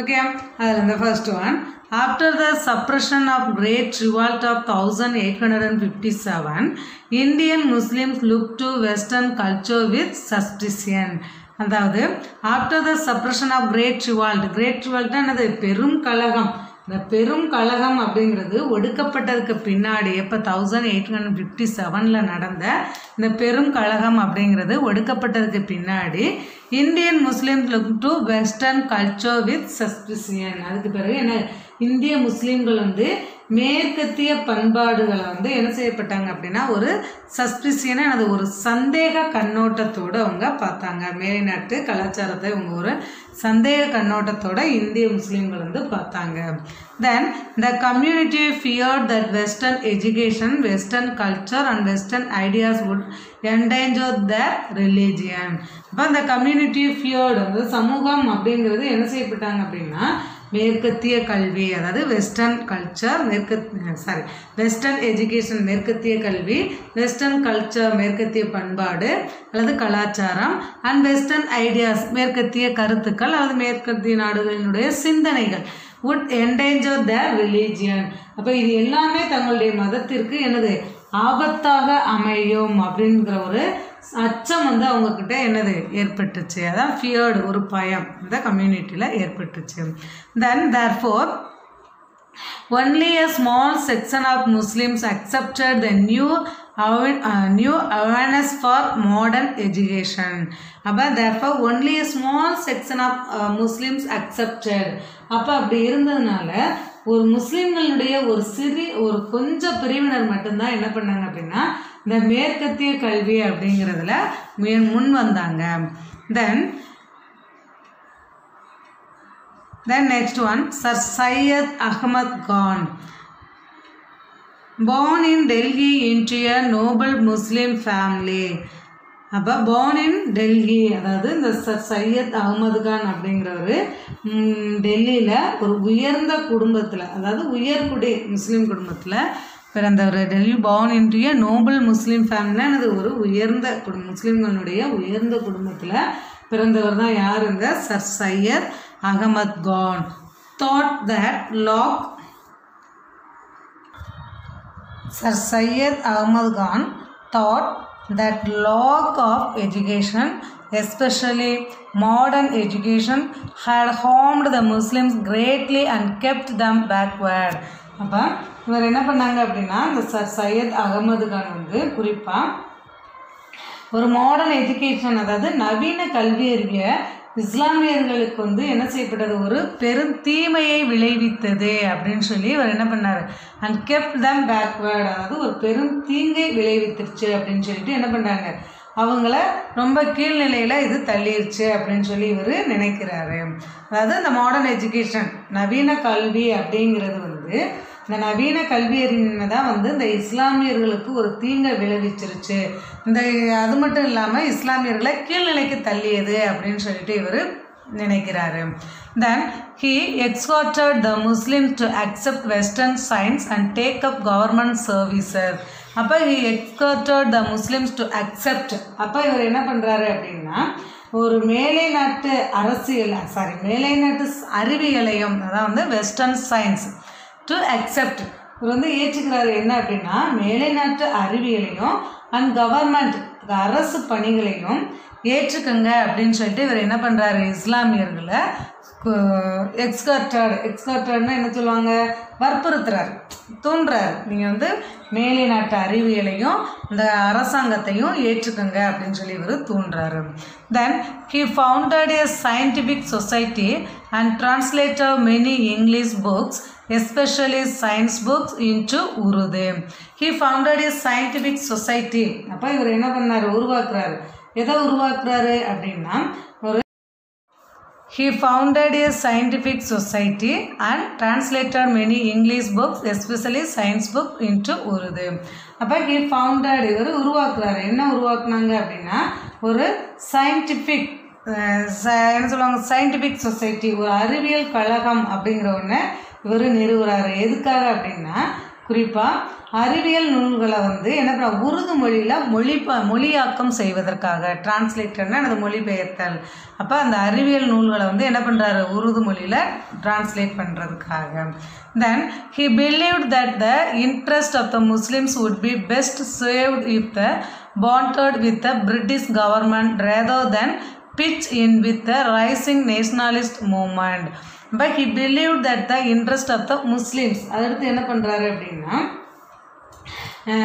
ஓகே, அதில் இந்த first one, after the suppression of great revolt of 1857, Indian Muslims looked to Western culture with suspicion. அதாவது after the suppression of great revolt, great revolt என்னது? பெரும் கலகம். இந்த பெரும் கலகம் அப்படிங்கிறது ஒடுக்கப்பட்டதுக்கு பின்னாடி எப்போ 1857 நடந்த இந்த பெரும் கலகம் அப்படிங்கிறது ஒடுக்கப்பட்டதுக்கு பின்னாடி Indian Muslims look to western culture with suspicion. அதுக்கு பிறகு என்ன? இந்திய முஸ்லீம்கள் வந்து மேற்கத்திய பண்பாடுகளை வந்து என்ன செய்யப்பட்டாங்க அப்படின்னா ஒரு சஸ்பிசியனை, அது ஒரு சந்தேக கண்ணோட்டத்தோடு அவங்க பார்த்தாங்க. மேல்நாட்டு கலாச்சாரத்தை அவங்க ஒரு சந்தேக கண்ணோட்டத்தோட இந்திய முஸ்லீம்கள் வந்து பார்த்தாங்க. Then the community feared that western education, western culture and western ideas would endanger the religion. அப்போ அந்த கம்யூனிட்டி ஃபியர்டு, அந்த சமூகம் அப்படிங்கிறது என்ன செய்யப்பட்டாங்க அப்படின்னா மேற்கத்திய கல்வி, அதாவது வெஸ்டர்ன் கல்ச்சர், வெஸ்டர்ன் எஜுகேஷன் மேற்கத்திய கல்வி, வெஸ்டர்ன் கல்ச்சர் மேற்கத்திய பண்பாடு அல்லது கலாச்சாரம், அண்ட் வெஸ்டர்ன் ஐடியாஸ் மேற்கத்திய கருத்துக்கள் அல்லது மேற்கத்திய நாடுகளினுடைய சிந்தனைகள் would endanger their religion. அப்போ இது எல்லாமே தங்களுடைய மதத்திற்கு என்னது? ஆபத்தாக அமையும் அப்படிங்கிற ஒரு அச்சம் வந்து அவங்கக்கிட்ட என்னது ஏற்பட்டுச்சு. அதான் ஃபியர்டு, ஒரு பயம் இந்த கம்யூனிட்டியில் ஏற்பட்டுச்சு. தென் therefore only a small section of Muslims accepted the new awareness for modern education. அப்போ therefore only a small section of Muslims accepted. அப்போ அப்படி இருந்ததுனால ஒரு முஸ்லீம்களுடைய ஒரு கொஞ்சம் பிரிவினர் மட்டும்தான் என்ன பண்ணாங்க அப்படின்னா இந்த மேற்கத்திய கல்வி அப்படிங்கிறதுல முன் வந்தாங்க. Then next one, Sir Syed Ahmad Khan, born in Delhi into a noble Muslim family. அப்போ born in Delhi, அதாவது இந்த சர் சையத் அகமது கான் அப்படிங்கிறவர் டெல்லியில் ஒரு உயர்ந்த குடும்பத்தில், அதாவது உயர்குடி முஸ்லீம் குடும்பத்தில் பிறந்தவர். Delhi born into a noble Muslim family, அது ஒரு உயர்ந்த முஸ்லீம்களுடைய உயர்ந்த குடும்பத்தில் பிறந்தவர் தான் யார்? இந்த Sir Syed Ahmad Khan. Sir Syed Ahmad Khan thought that lack of education, especially modern education, had harmed the Muslims greatly and kept them backward. அப்போ இவர் என்ன பண்ணாங்க அப்படின்னா இந்த சர் சையத் அகமது கான் வந்து குறிப்பாக ஒரு மாடர்ன் எஜுகேஷன், அதாவது நவீன கல்வி அறிவிய இஸ்லாமியர்களுக்கு வந்து என்ன செய்யப்பட்டது? ஒரு பெரும் தீமையை விளைவித்தது அப்படின்னு சொல்லி இவர் என்ன பண்ணார்? அண்ட் கெப்ட் தம் பேக்வேர்டு, அதாவது ஒரு பெரும் தீங்கை விளைவித்துருச்சு அப்படின்னு சொல்லிட்டு என்ன பண்ணுறாங்க? அவங்கள ரொம்ப கீழ்நிலையில் இது தள்ளிருச்சு அப்படின்னு சொல்லி இவர் நினைக்கிறாரு. அதாவது இந்த மாடர்ன் எஜுகேஷன், நவீன கல்வி அப்படிங்கிறது வந்து இந்த நவீன கல்வியறிஞனை தான் வந்து இந்த இஸ்லாமியர்களுக்கு ஒரு தீங்கை விளைவிச்சிருச்சு, அது மட்டும் இல்லாமல் இஸ்லாமியர்களை கீழ்நிலைக்கு தள்ளியது அப்படின்னு சொல்லிட்டு இவர் நினைக்கிறாரு. Then he exhorted the Muslims to accept Western science and take up government services. அப்போ he exhorted the Muslims to accept. அப்போ இவர் என்ன பண்ணுறாரு அப்படின்னா ஒரு மேலை நாட்டு அறிவியலையும், அதாவது வந்து வெஸ்டர்ன் சயின்ஸ் டு அக்செப்ட், இவர் வந்து ஏற்றுக்கிறாரு. என்ன அப்படின்னா மேலை நாட்டு அறிவியலையும் அண்ட் கவர்மெண்ட் அரசு பணிகளையும் ஏற்றுக்கங்க அப்படின்னு சொல்லிட்டு இவர் என்ன பண்ணுறாரு? இஸ்லாமியர்களை எக்ஸ்கர்டட்னா என்ன சொல்லுவாங்க? வற்புறுத்துறாரு, தூண்டுறாரு. நீங்கள் வந்து மேலை நாட்டு அறிவியலையும் இந்த அரசாங்கத்தையும் ஏற்றுக்கங்க அப்படின்னு சொல்லி இவர் தூண்டுறாரு. தென் he founded a scientific society and translated many English books, especially science books, into Urdu. He founded a scientific society. அப்போ இவர் என்ன பண்ணார்? உருவாக்குறாரு. எதை உருவாக்குறாரு அப்படின்னா he founded a scientific society and translated many English books, especially science book, into Urdu. அப்போ he founded, இவர் உருவாக்குறாரு. என்ன உருவாக்குனாங்க அப்படின்னா ஒரு சயின்டிஃபிக் என்ன சொல்லுவாங்க? சயின்டிஃபிக் சொசைட்டி, ஒரு அறிவியல் கழகம் அப்படிங்கிற ஒன்று இவர் நிறுவுறாரு. எதுக்காக அப்படின்னா குறிப்பாக அறிவியல் நூல்களை வந்து என்ன பண்ண உருது மொழியில் மொழியாக்கம் செய்வதற்காக டிரான்ஸ்லேட்டர்னா அது மொழிபெயர்த்தல். அப்போ அந்த அறிவியல் நூல்களை வந்து என்ன பண்ணுறாரு உருது மொழியில் டிரான்ஸ்லேட் பண்ணுறதுக்காக. Then he believed that the interest of the Muslims would be best served if the bonded with the British government rather than pitch in with the rising nationalist movement. But he believed that the interest of the Muslims அடுத்து என்ன பண்ணுறாரு அப்படின்னா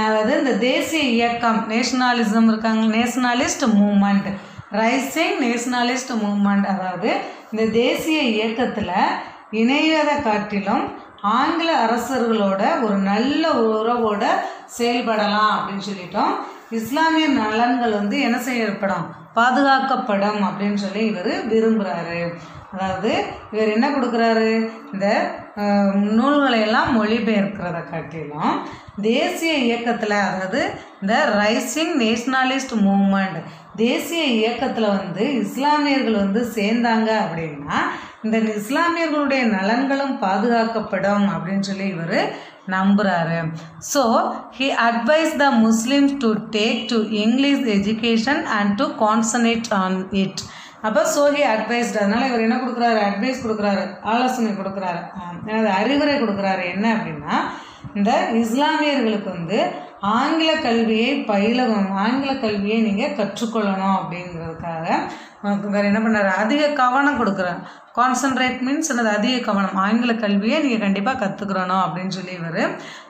அதாவது இந்த தேசிய இயக்கம் nationalism இருக்காங்க nationalist movement rising nationalist movement அதாவது இந்த தேசிய இயக்கத்தில் இணைவதை காட்டிலும் ஆங்கில அரசர்களோட ஒரு நல்ல உறவோட செயல்படலாம் அப்படின்னு சொல்லிட்டோம். இஸ்லாமிய நலன்கள் வந்து என்ன செய்யப்படும் பாதுகாக்கப்படும் அப்படின்னு சொல்லி இவர் விரும்புகிறாரு. அதாவது இவர் என்ன கொடுக்குறாரு இந்த நூல்களையெல்லாம் மொழிபெயர்க்கிறத காட்டிலும் தேசிய இயக்கத்தில் அதாவது இந்த ரைசிங் நேஷனலிஸ்ட் மூமெண்ட் தேசிய இயக்கத்தில் வந்து இஸ்லாமியர்கள் வந்து சேர்ந்தாங்க அப்படின்னா இந்த இஸ்லாமியர்களுடைய நலன்களும் பாதுகாக்கப்படும் அப்படின்னு சொல்லி இவர் நம்புகிறாரு. So he advise the Muslims to take to English education and to concentrate on it. அப்போ ஹி அட்வைஸ்டு அதனால் இவர் என்ன கொடுக்குறாரு அட்வைஸ் கொடுக்குறாரு ஆலோசனை கொடுக்குறாரு அறிவுரை கொடுக்குறாரு என்ன அப்படின்னா இந்த இஸ்லாமியர்களுக்கு வந்து ஆங்கில கல்வியை ஆங்கில கல்வியை நீங்கள் கற்றுக்கொள்ளணும் அப்படிங்கிறதுக்காக வேறு என்ன பண்ணுறாரு அதிக கவனம் கொடுக்குறாரு. கான்சன்ட்ரேட் மீன்ஸ் என்னது அதிக கவனம் ஆங்கில கல்வியை நீங்கள் கண்டிப்பாக கற்றுக்கிறணும் அப்படின்னு சொல்லி இவர்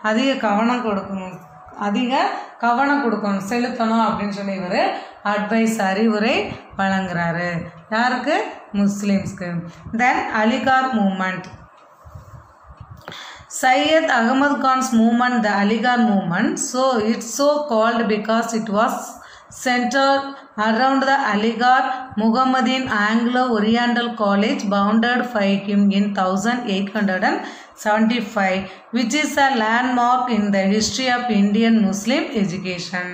அதிக கவனம் கொடுக்கணும் செலுத்தணும் அப்படின்னு சொல்லி இவர் அட்வைஸ் அறிவுரை வழங்குறாரு. யாருக்கு முஸ்லிம்ஸ்க்கு. Then Aligarh movement Syed Ahmad Khan's movement, the Aligarh movement, so it's so called because it was centered around the Aligarh Muhammadan Anglo-Oriental College founded by him in 1875, which is a landmark in the history of Indian Muslim education.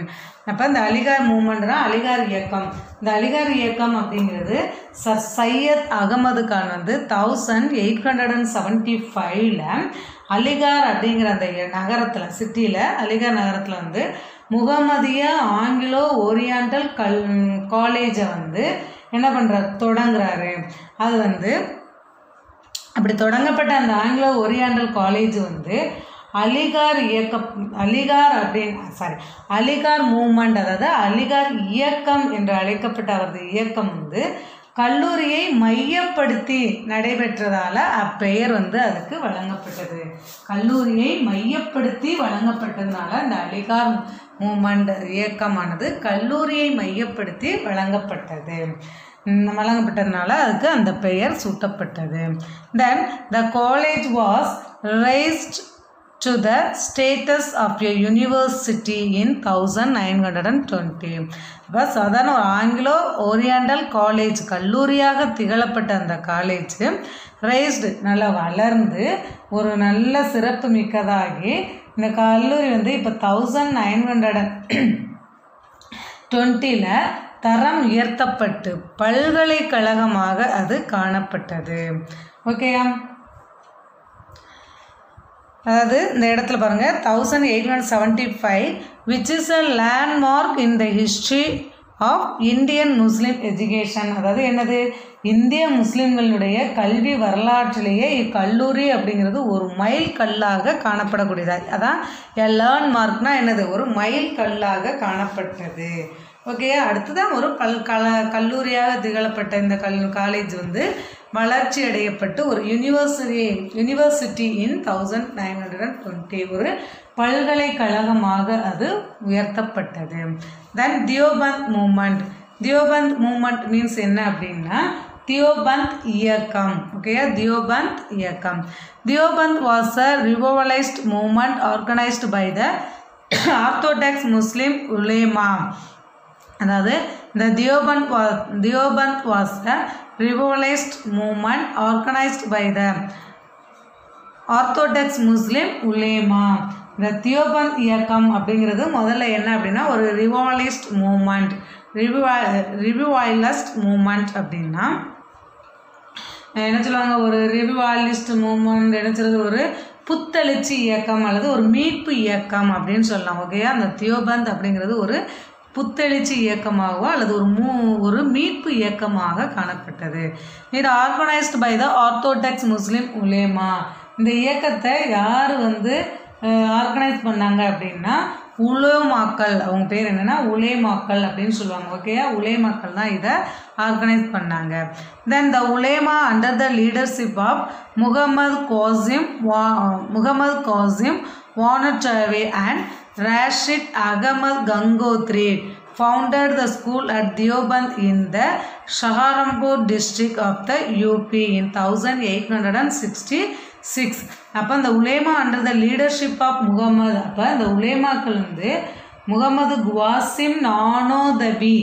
அப்போ இந்த அலிகார் மூமெண்ட்னா அலிகார் இயக்கம். இந்த அலிகார் இயக்கம் அப்படிங்கிறது sir Syed Ahmad Khan வந்து 1875 அலிகார் அப்படிங்கிற அந்த நகரத்தில் சிட்டியில் அலிகார் நகரத்தில் வந்து முகமதிய ஆங்கிலோ ஓரியண்டல் காலேஜை வந்து என்ன பண்ணுறாரு தொடங்குறாரு. அது வந்து அப்படி தொடங்கப்பட்ட அந்த ஆங்கிலோ ஓரியண்டல் காலேஜ் வந்து அலிகார் மூமெண்ட் அதாவது அலிகார் இயக்கம் என்று அழைக்கப்பட்ட அவரது இயக்கம் வந்து கல்லூரியை மையப்படுத்தி நடைபெற்றதால் அப்பெயர் வந்து அதுக்கு வழங்கப்பட்டது. கல்லூரியை மையப்படுத்தி வழங்கப்பட்டதுனால இந்த அலிகார் மூமெண்ட் இயக்கமானது கல்லூரியை மையப்படுத்தி வழங்கப்பட்டதுனால அதுக்கு அந்த பெயர் சூட்டப்பட்டது. Then the college was raised to the status of a university in 1920. இப்போ சாதாரண ஒரு ஆங்கிலோ ஓரியண்டல் காலேஜ் கல்லூரியாக திகழப்பட்ட அந்த காலேஜ் ரைஸ்டு நல்லா வளர்ந்து ஒரு நல்ல சிறப்பு மிக்கதாகி இந்த கல்லூரி வந்து இப்போ 1920 தரம் உயர்த்தப்பட்டு பல்கலைக்கழகமாக அது காணப்பட்டது. ஓகேயா. அதாவது இந்த இடத்துல பாருங்கள் 1875 which is a landmark in the history of Indian Muslim education. அதாவது என்னது இந்திய முஸ்லிம்களுடைய கல்வி வரலாற்றிலேயே இக்கல்லூரி அப்படிங்கிறது ஒரு மைல் கல்லாக காணப்படக்கூடியதாக அதான் லேர்ன் மார்க்னால் என்னது ஒரு மைல் கல்லாக காணப்பட்டது. ஓகே. அடுத்ததான் ஒரு கல்லூரியாக திகழப்பட்ட இந்த காலேஜ் வந்து வளர்ச்சி அடையப்பட்டு ஒரு யூனிவர்சிட்டி இன் 1920 ஒரு பல்கலைக்கழகமாக அது உயர்த்தப்பட்டது. தென் தியோபந்த் மூமெண்ட் மீன்ஸ் என்ன அப்படின்னா தியோபந்த் இயக்கம். ஓகே. தியோபந்த் இயக்கம். Deoband was a revivalised movement organised by the orthodox Muslim ulema. அதாவது இந்த Deoband was a revivalized movement organized by the orthodox Muslim ulema. இந்த தியோபந்த் இயக்கம் அப்படிங்கிறது முதல்ல என்ன அப்படின்னா ஒரு ரிவைவலிஸ்ட் மூமெண்ட் அப்படின்னா என்ன சொல்லுவாங்க ஒரு ரிவைவலிஸ்ட் மூமெண்ட் என்ன சொல்கிறது ஒரு புத்தெழுச்சி இயக்கம் அல்லது ஒரு மீட்பு இயக்கம் அப்படின்னு சொல்லலாம். ஓகேயா, அந்த தியோபந்த் அப்படிங்கிறது ஒரு புத்தெழுச்சி இயக்கமாகவோ அல்லது ஒரு மீட்பு இயக்கமாக காணப்பட்டது. இது ஆர்கனைஸ்டு பை த ஆர்த்தோடாக்ஸ் முஸ்லீம் உலேமா. இந்த இயக்கத்தை யார் ஆர்கனைஸ் பண்ணாங்க அப்படின்னா உலேமாக்கள். அவங்க பேர் என்னென்னா உலேமாக்கள் அப்படின்னு சொல்லுவாங்க. ஓகேயா, உலேமாக்கள் தான் இதை ஆர்கனைஸ் பண்ணாங்க. Then the ulema under the leadership of Muhammad Qasim வானச்சாவே and Rashid Ahmad Gangohi founded the school at Deoband in the Saharanpur district of the UP in 1866. அப்போ அந்த உலேமா under the leadership of Muhammad. அப்போ அந்த உலேமாக்கள் முகமது குவாசிம் நானோதவி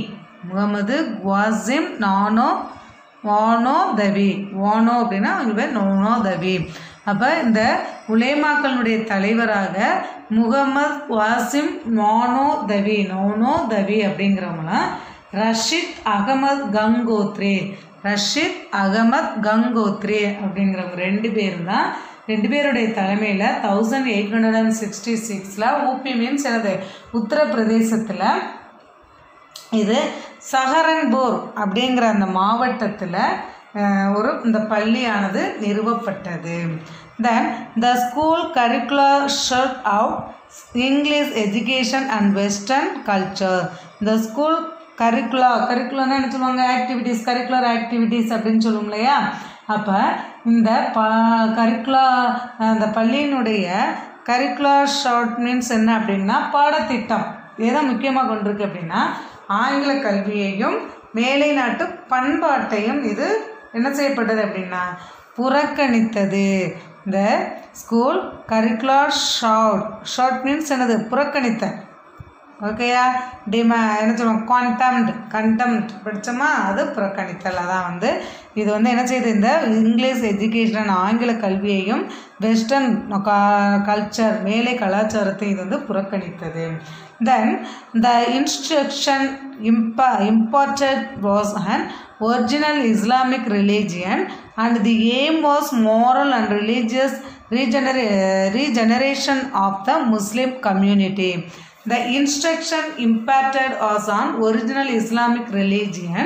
வானோ அப்படின்னா அவங்க பேர் நோனோதவி. அப்போ இந்த உலேமாக்களுடைய தலைவராக முகமது வாசிம் நோனோதவி அப்படிங்கிறவங்களாம் ரஷித் அகமது கங்கோத்ரி அப்படிங்கிறவங்க 2 பேர் தான். 2 பேருடைய தலைமையில் 1866 ஊபி மீன்ஸ் எனது உத்தரப்பிரதேசத்தில் இது சஹரன்பூர் அப்படிங்கிற அந்த மாவட்டத்தில் இந்த பள்ளியானது நிறுவப்பட்டது. Then the school curricular shut out English education and western culture. இந்த ஸ்கூல் கரிக்குலர்னா என்ன சொல்லுவாங்க, கரிக்குலர் ஆக்டிவிட்டீஸ் அப்படின்னு சொல்லுவோம் இல்லையா. அப்போ இந்த அந்த பள்ளியினுடைய கரிக்குலர் ஷார்ட் மீன்ஸ் என்ன அப்படின்னா பாடத்திட்டம் எதை முக்கியமாக கொண்டிருக்கு அப்படின்னா ஆங்கில கல்வியையும் மேலை நாட்டு பண்பாட்டையும் இது என்ன செய்யப்பட்டது அப்படின்னா புறக்கணித்தது. இந்த ஸ்கூல் கரிக்குலர் ஷார்ட் மீன்ஸ் என்னது புறக்கணித்த. ஓகேயா, என்ன சொல்லுவோம் கண்டெம்ட் படித்தோமா, அது புறக்கணித்தல். அதான் இது என்ன செய்யுது, இந்த இங்கிலீஷ் எஜுகேஷன் ஆங்கில கல்வியையும் வெஸ்டர்ன் கல்ச்சர் மேலை கலாச்சாரத்தை இது புறக்கணித்தது. Then the instruction imparted was an original Islamic religion and the aim was moral and religious regeneration of the Muslim community. The instruction imparted was on original Islamic religion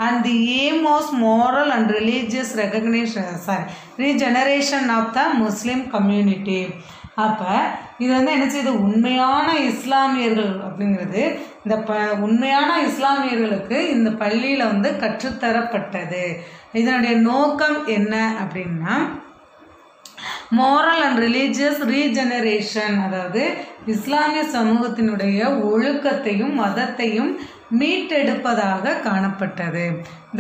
and the aim was moral and religious regeneration of the Muslim community. அப்போ இது என்ன செய்யுது, உண்மையான இஸ்லாமியர்கள் அப்படிங்கிறது இந்த உண்மையான இஸ்லாமியர்களுக்கு இந்த பள்ளியில் கற்றுத்தரப்பட்டது. இதனுடைய நோக்கம் என்ன அப்படின்னா மோரல் அண்ட் ரிலீஜியஸ் ரீஜெனரேஷன், அதாவது இஸ்லாமிய சமூகத்தினுடைய ஒழுக்கத்தையும் மதத்தையும் மீட்டெடுப்பதாக காணப்பட்டது.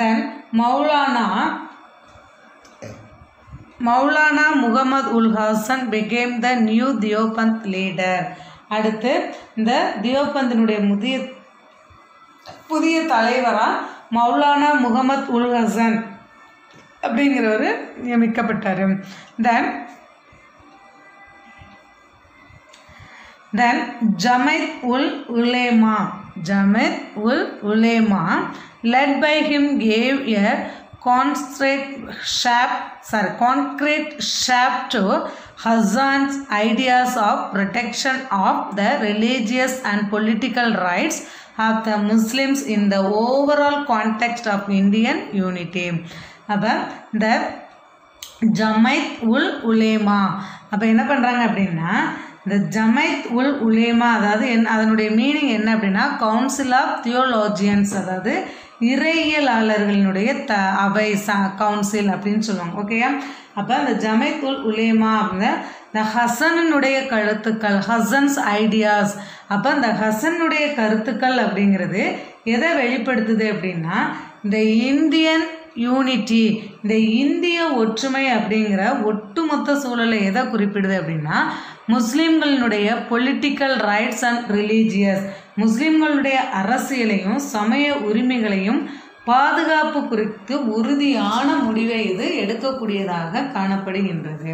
Then Maulana Mohammad ul Hasan became the new Deoband leader. அடுத்து இந்த தியோபந்தினுடைய புதிய தலைவராக மௌலானா முகமது உல் ஹசன் அப்படிங்கிறவர் நியமிக்கப்பட்டார். தென் ஜமைத் உல் Ulema led by him gave a concrete shape to Hassan's ideas of protection of the religious and political rights of the Muslims in the overall context of Indian unity. அப்போ இந்த ஜமைத் உல் உலேமா அப்போ என்ன பண்ணுறாங்க அப்படின்னா இந்த ஜமைத் உல் உலேமா அதாவது அதனுடைய மீனிங் என்ன அப்படின்னா கவுன்சில் ஆஃப் தியோலஜியன்ஸ், அதாவது இறையியலாளர்களினுடைய அவை கவுன்சில் அப்படின்னு சொல்லுவாங்க. ஓகேயா, அப்போ அந்த ஜமைத் உல் உலேமா அப்படின்னா இந்த ஹசனுடைய கருத்துக்கள், ஹசன்ஸ் ஐடியாஸ். அப்போ அந்த ஹசனுடைய கருத்துக்கள் அப்படிங்கிறது எதை வெளிப்படுத்துது அப்படின்னா இந்த இந்தியன் யூனிட்டி, இந்த இந்திய ஒற்றுமை அப்படிங்கிற ஒட்டுமொத்த சூழலை எதை குறிப்பிடுது அப்படின்னா முஸ்லீம்களினுடைய பொலிட்டிக்கல் ரைட்ஸ் அண்ட் ரிலீஜியஸ், முஸ்லீம்களுடைய அரசியலையும் சமய உரிமைகளையும் பாதுகாப்பு குறித்து உறுதியான முடிவை இது எடுக்கக்கூடியதாக காணப்படுகின்றது.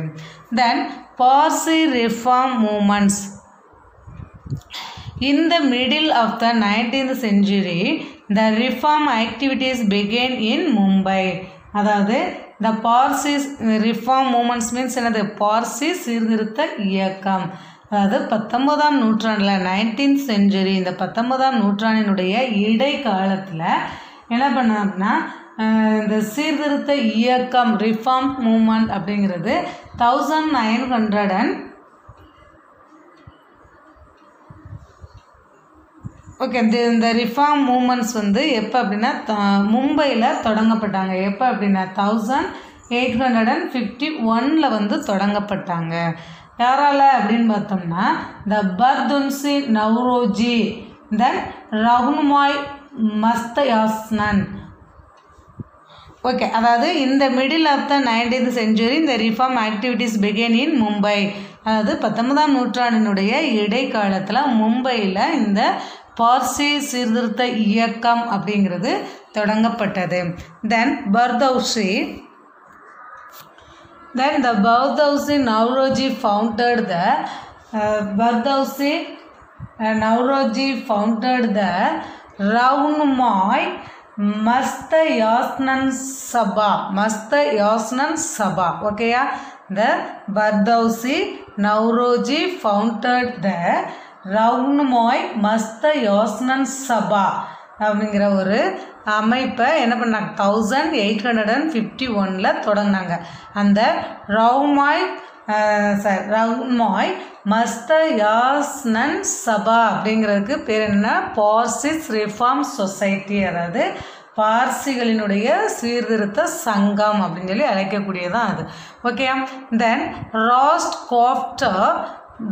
Then Parsi reform movements. In the middle of the 19th century, the reform activities began in Mumbai. அதாவது த பார்சி ரிஃபார்ம் மூமெண்ட்ஸ் மீன்ஸ் என்னது? பார்சி சீர்திருத்த இயக்கம். அதாவது 19ஆம் நூற்றாண்டில் 19th century இந்த 19ஆம் நூற்றாண்டினுடைய இடைக்காலத்தில் என்ன பண்ணாங்கன்னா இந்த சீர்திருத்த இயக்கம் ரிஃபார்ம் மூமெண்ட் அப்படிங்கிறது 1900 ஓகே இந்த ரிஃபார்ம் மூமெண்ட்ஸ் வந்து எப்போ அப்படின்னா மும்பையில் தொடங்கப்பட்டாங்க. எப்போ அப்படின்னா 1851 வந்து தொடங்கப்பட்டாங்க. யாரால அப்படின்னு பார்த்தோம்னா த பர்துன்சி நவ்ரோஜி தென் ரகுன்மாய் மஸ்தயாஸ்னன். ஓகே, அதாவது இந்த middle of the 19th century இந்த reform activities began in Mumbai. அதாவது 19ஆம் நூற்றாண்டினுடைய இடைக்காலத்தில் மும்பையில் இந்த பார்சி சீர்திருத்த இயக்கம் அப்படிங்கிறது தொடங்கப்பட்டது. தென் பர்தௌசி நவ்ரோஜி ஃபவுண்டட் த ரவுன்மாய் மஸ்தயாஸ்னன் சபா. ஓகேயா? த பர்தௌசி நவ்ரோஜி ஃபவுண்டட் த ரவுன்மாய் மஸ்தயாஸ்னன் சபா அப்படிங்கிற ஒரு அமைப்பை என்ன பண்ணாங்க? 1851 தொடங்கினாங்க. அந்த ரவுன்மாய் மஸ்தயாஸ்னன் சபா அப்படிங்கிறதுக்கு பேர் என்ன? Parsis reform society. அதாவது பார்சிகளினுடைய சீர்திருத்த சங்கம் அப்படின்னு சொல்லி அழைக்கக்கூடியதான் அது. ஓகே. Then Rast Goftar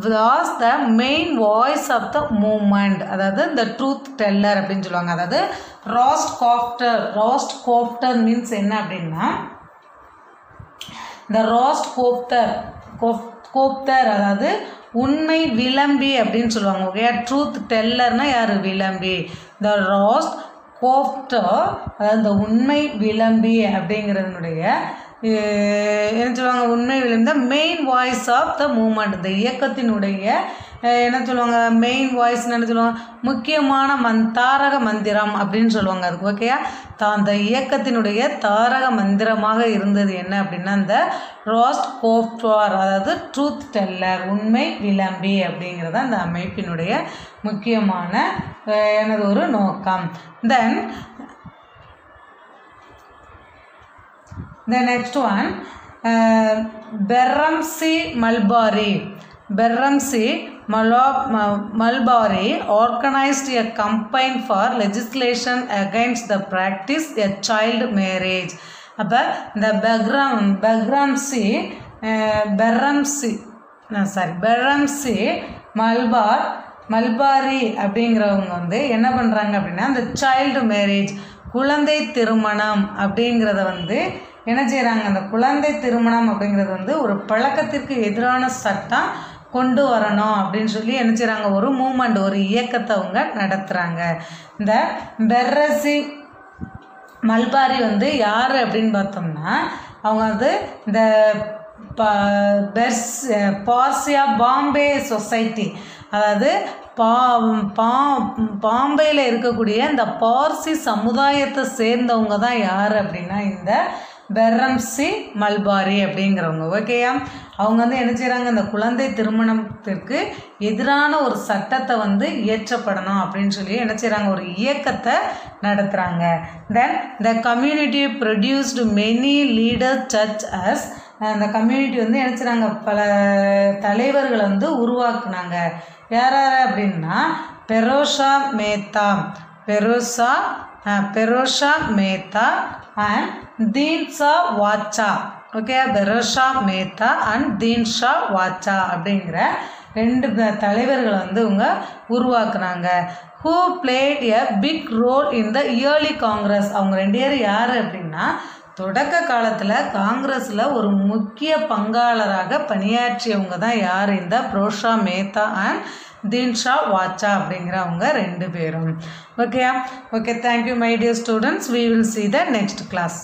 was the main voice of the movement. அதாவது the truth teller அப்படின்னு சொல்லுவாங்க. அதாவது ராஸ்ட் காஃப்டர் மீன்ஸ் என்ன அப்படின்னா the ராஸ்ட் கோப்தர் அதாவது உண்மை விளம்பி அப்படின்னு சொல்லுவாங்க. ஓகே. ட்ரூத் டெல்லர்னா யார்? விளம்பி. த ராஸ்ட் கோப்டர் அதாவது இந்த உண்மை விளம்பி அப்படிங்கிறதுனுடைய என்ன சொல்லுவாங்க? உண்மை விளம்பி தான் main voice of the movement. இந்த இயக்கத்தினுடைய என்ன சொல்லுவாங்க? மெயின் வாய்ஸ்ன்னு என்ன சொல்லுவாங்க? முக்கியமான தாரக மந்திரம் அப்படின்னு சொல்லுவாங்க அதுக்கு. ஓகேயா? அந்த இயக்கத்தினுடைய தாரக மந்திரமாக இருந்தது என்ன அப்படின்னா இந்த ராஸ்ட் கோப்டர் அதாவது ட்ரூத் டெல்லர் உண்மை விளம்பி அப்படிங்கிறது அந்த அமைப்பினுடைய முக்கியமான எனது ஒரு நோக்கம். தென் the next one Berramsey Mulberry organized a campaign for legislation against the practice of child marriage. அப்போ இந்த பெர்ரம்சி மல்பாரி அப்படிங்கிறவங்க வந்து என்ன பண்ணுறாங்க அப்படின்னா இந்த சைல்டு மேரேஜ் குழந்தை திருமணம் அப்படிங்கிறத வந்து என்ன செய்கிறாங்க? அந்த குழந்தை திருமணம் அப்படிங்கிறது வந்து ஒரு பழக்கத்திற்கு எதிரான சட்டம் கொண்டு வரணும் அப்படின்னு சொல்லி என்ன செய்கிறாங்க? ஒரு மூமெண்ட் ஒரு இயக்கத்தை அவங்க நடத்துகிறாங்க. இந்த பெர்ரசி மல்பாரி வந்து யார் அப்படின்னு பார்த்தோம்னா அவங்க வந்து இந்த பார்சியா பாம்பே சொசைட்டி அதாவது பாம்பேயில் இருக்கக்கூடிய இந்த பார்சி சமுதாயத்தை சேர்ந்தவங்க தான் யார் அப்படின்னா இந்த பெர்ரம்சி மல்பாரி அப்படிங்கிறவங்க. ஓகேயா? அவங்க வந்து என்ன செய்கிறாங்க? இந்த குழந்தை திருமணத்திற்கு எதிரான ஒரு சட்டத்தை வந்து இயற்றப்படணும் அப்படின்னு சொல்லி என்ன செய்கிறாங்க? ஒரு இயக்கத்தை நடத்துகிறாங்க. Then the community produced many leaders சர்ச் அஸ் அந்த கம்யூனிட்டி வந்து என்ன செய்கிறாங்க? பல தலைவர்களை வந்து உருவாக்குனாங்க. யார் அப்படின்னா Pherozeshah Mehta and Dinshaw Wacha. Okay. Pherozeshah Mehta and Dinshaw Wacha அப்படிங்கிற ரெண்டு தலைவர்களை வந்து இவங்க உருவாக்குனாங்க. Who played a big role in the early Congress. அவங்க ரெண்டு பேரும் யார் அப்படின்னா தொடக்க காலத்தில் காங்கிரஸில் ஒரு முக்கிய பங்காளராக பணியாற்றியவங்க தான் யார்? இந்த பெரோஷா மேத்தா அண்ட் தீன்ஷா வாச்சா அப்படிங்கிறவங்க ரெண்டு பேரும். Okay. Thank you my dear students. we will see the next class.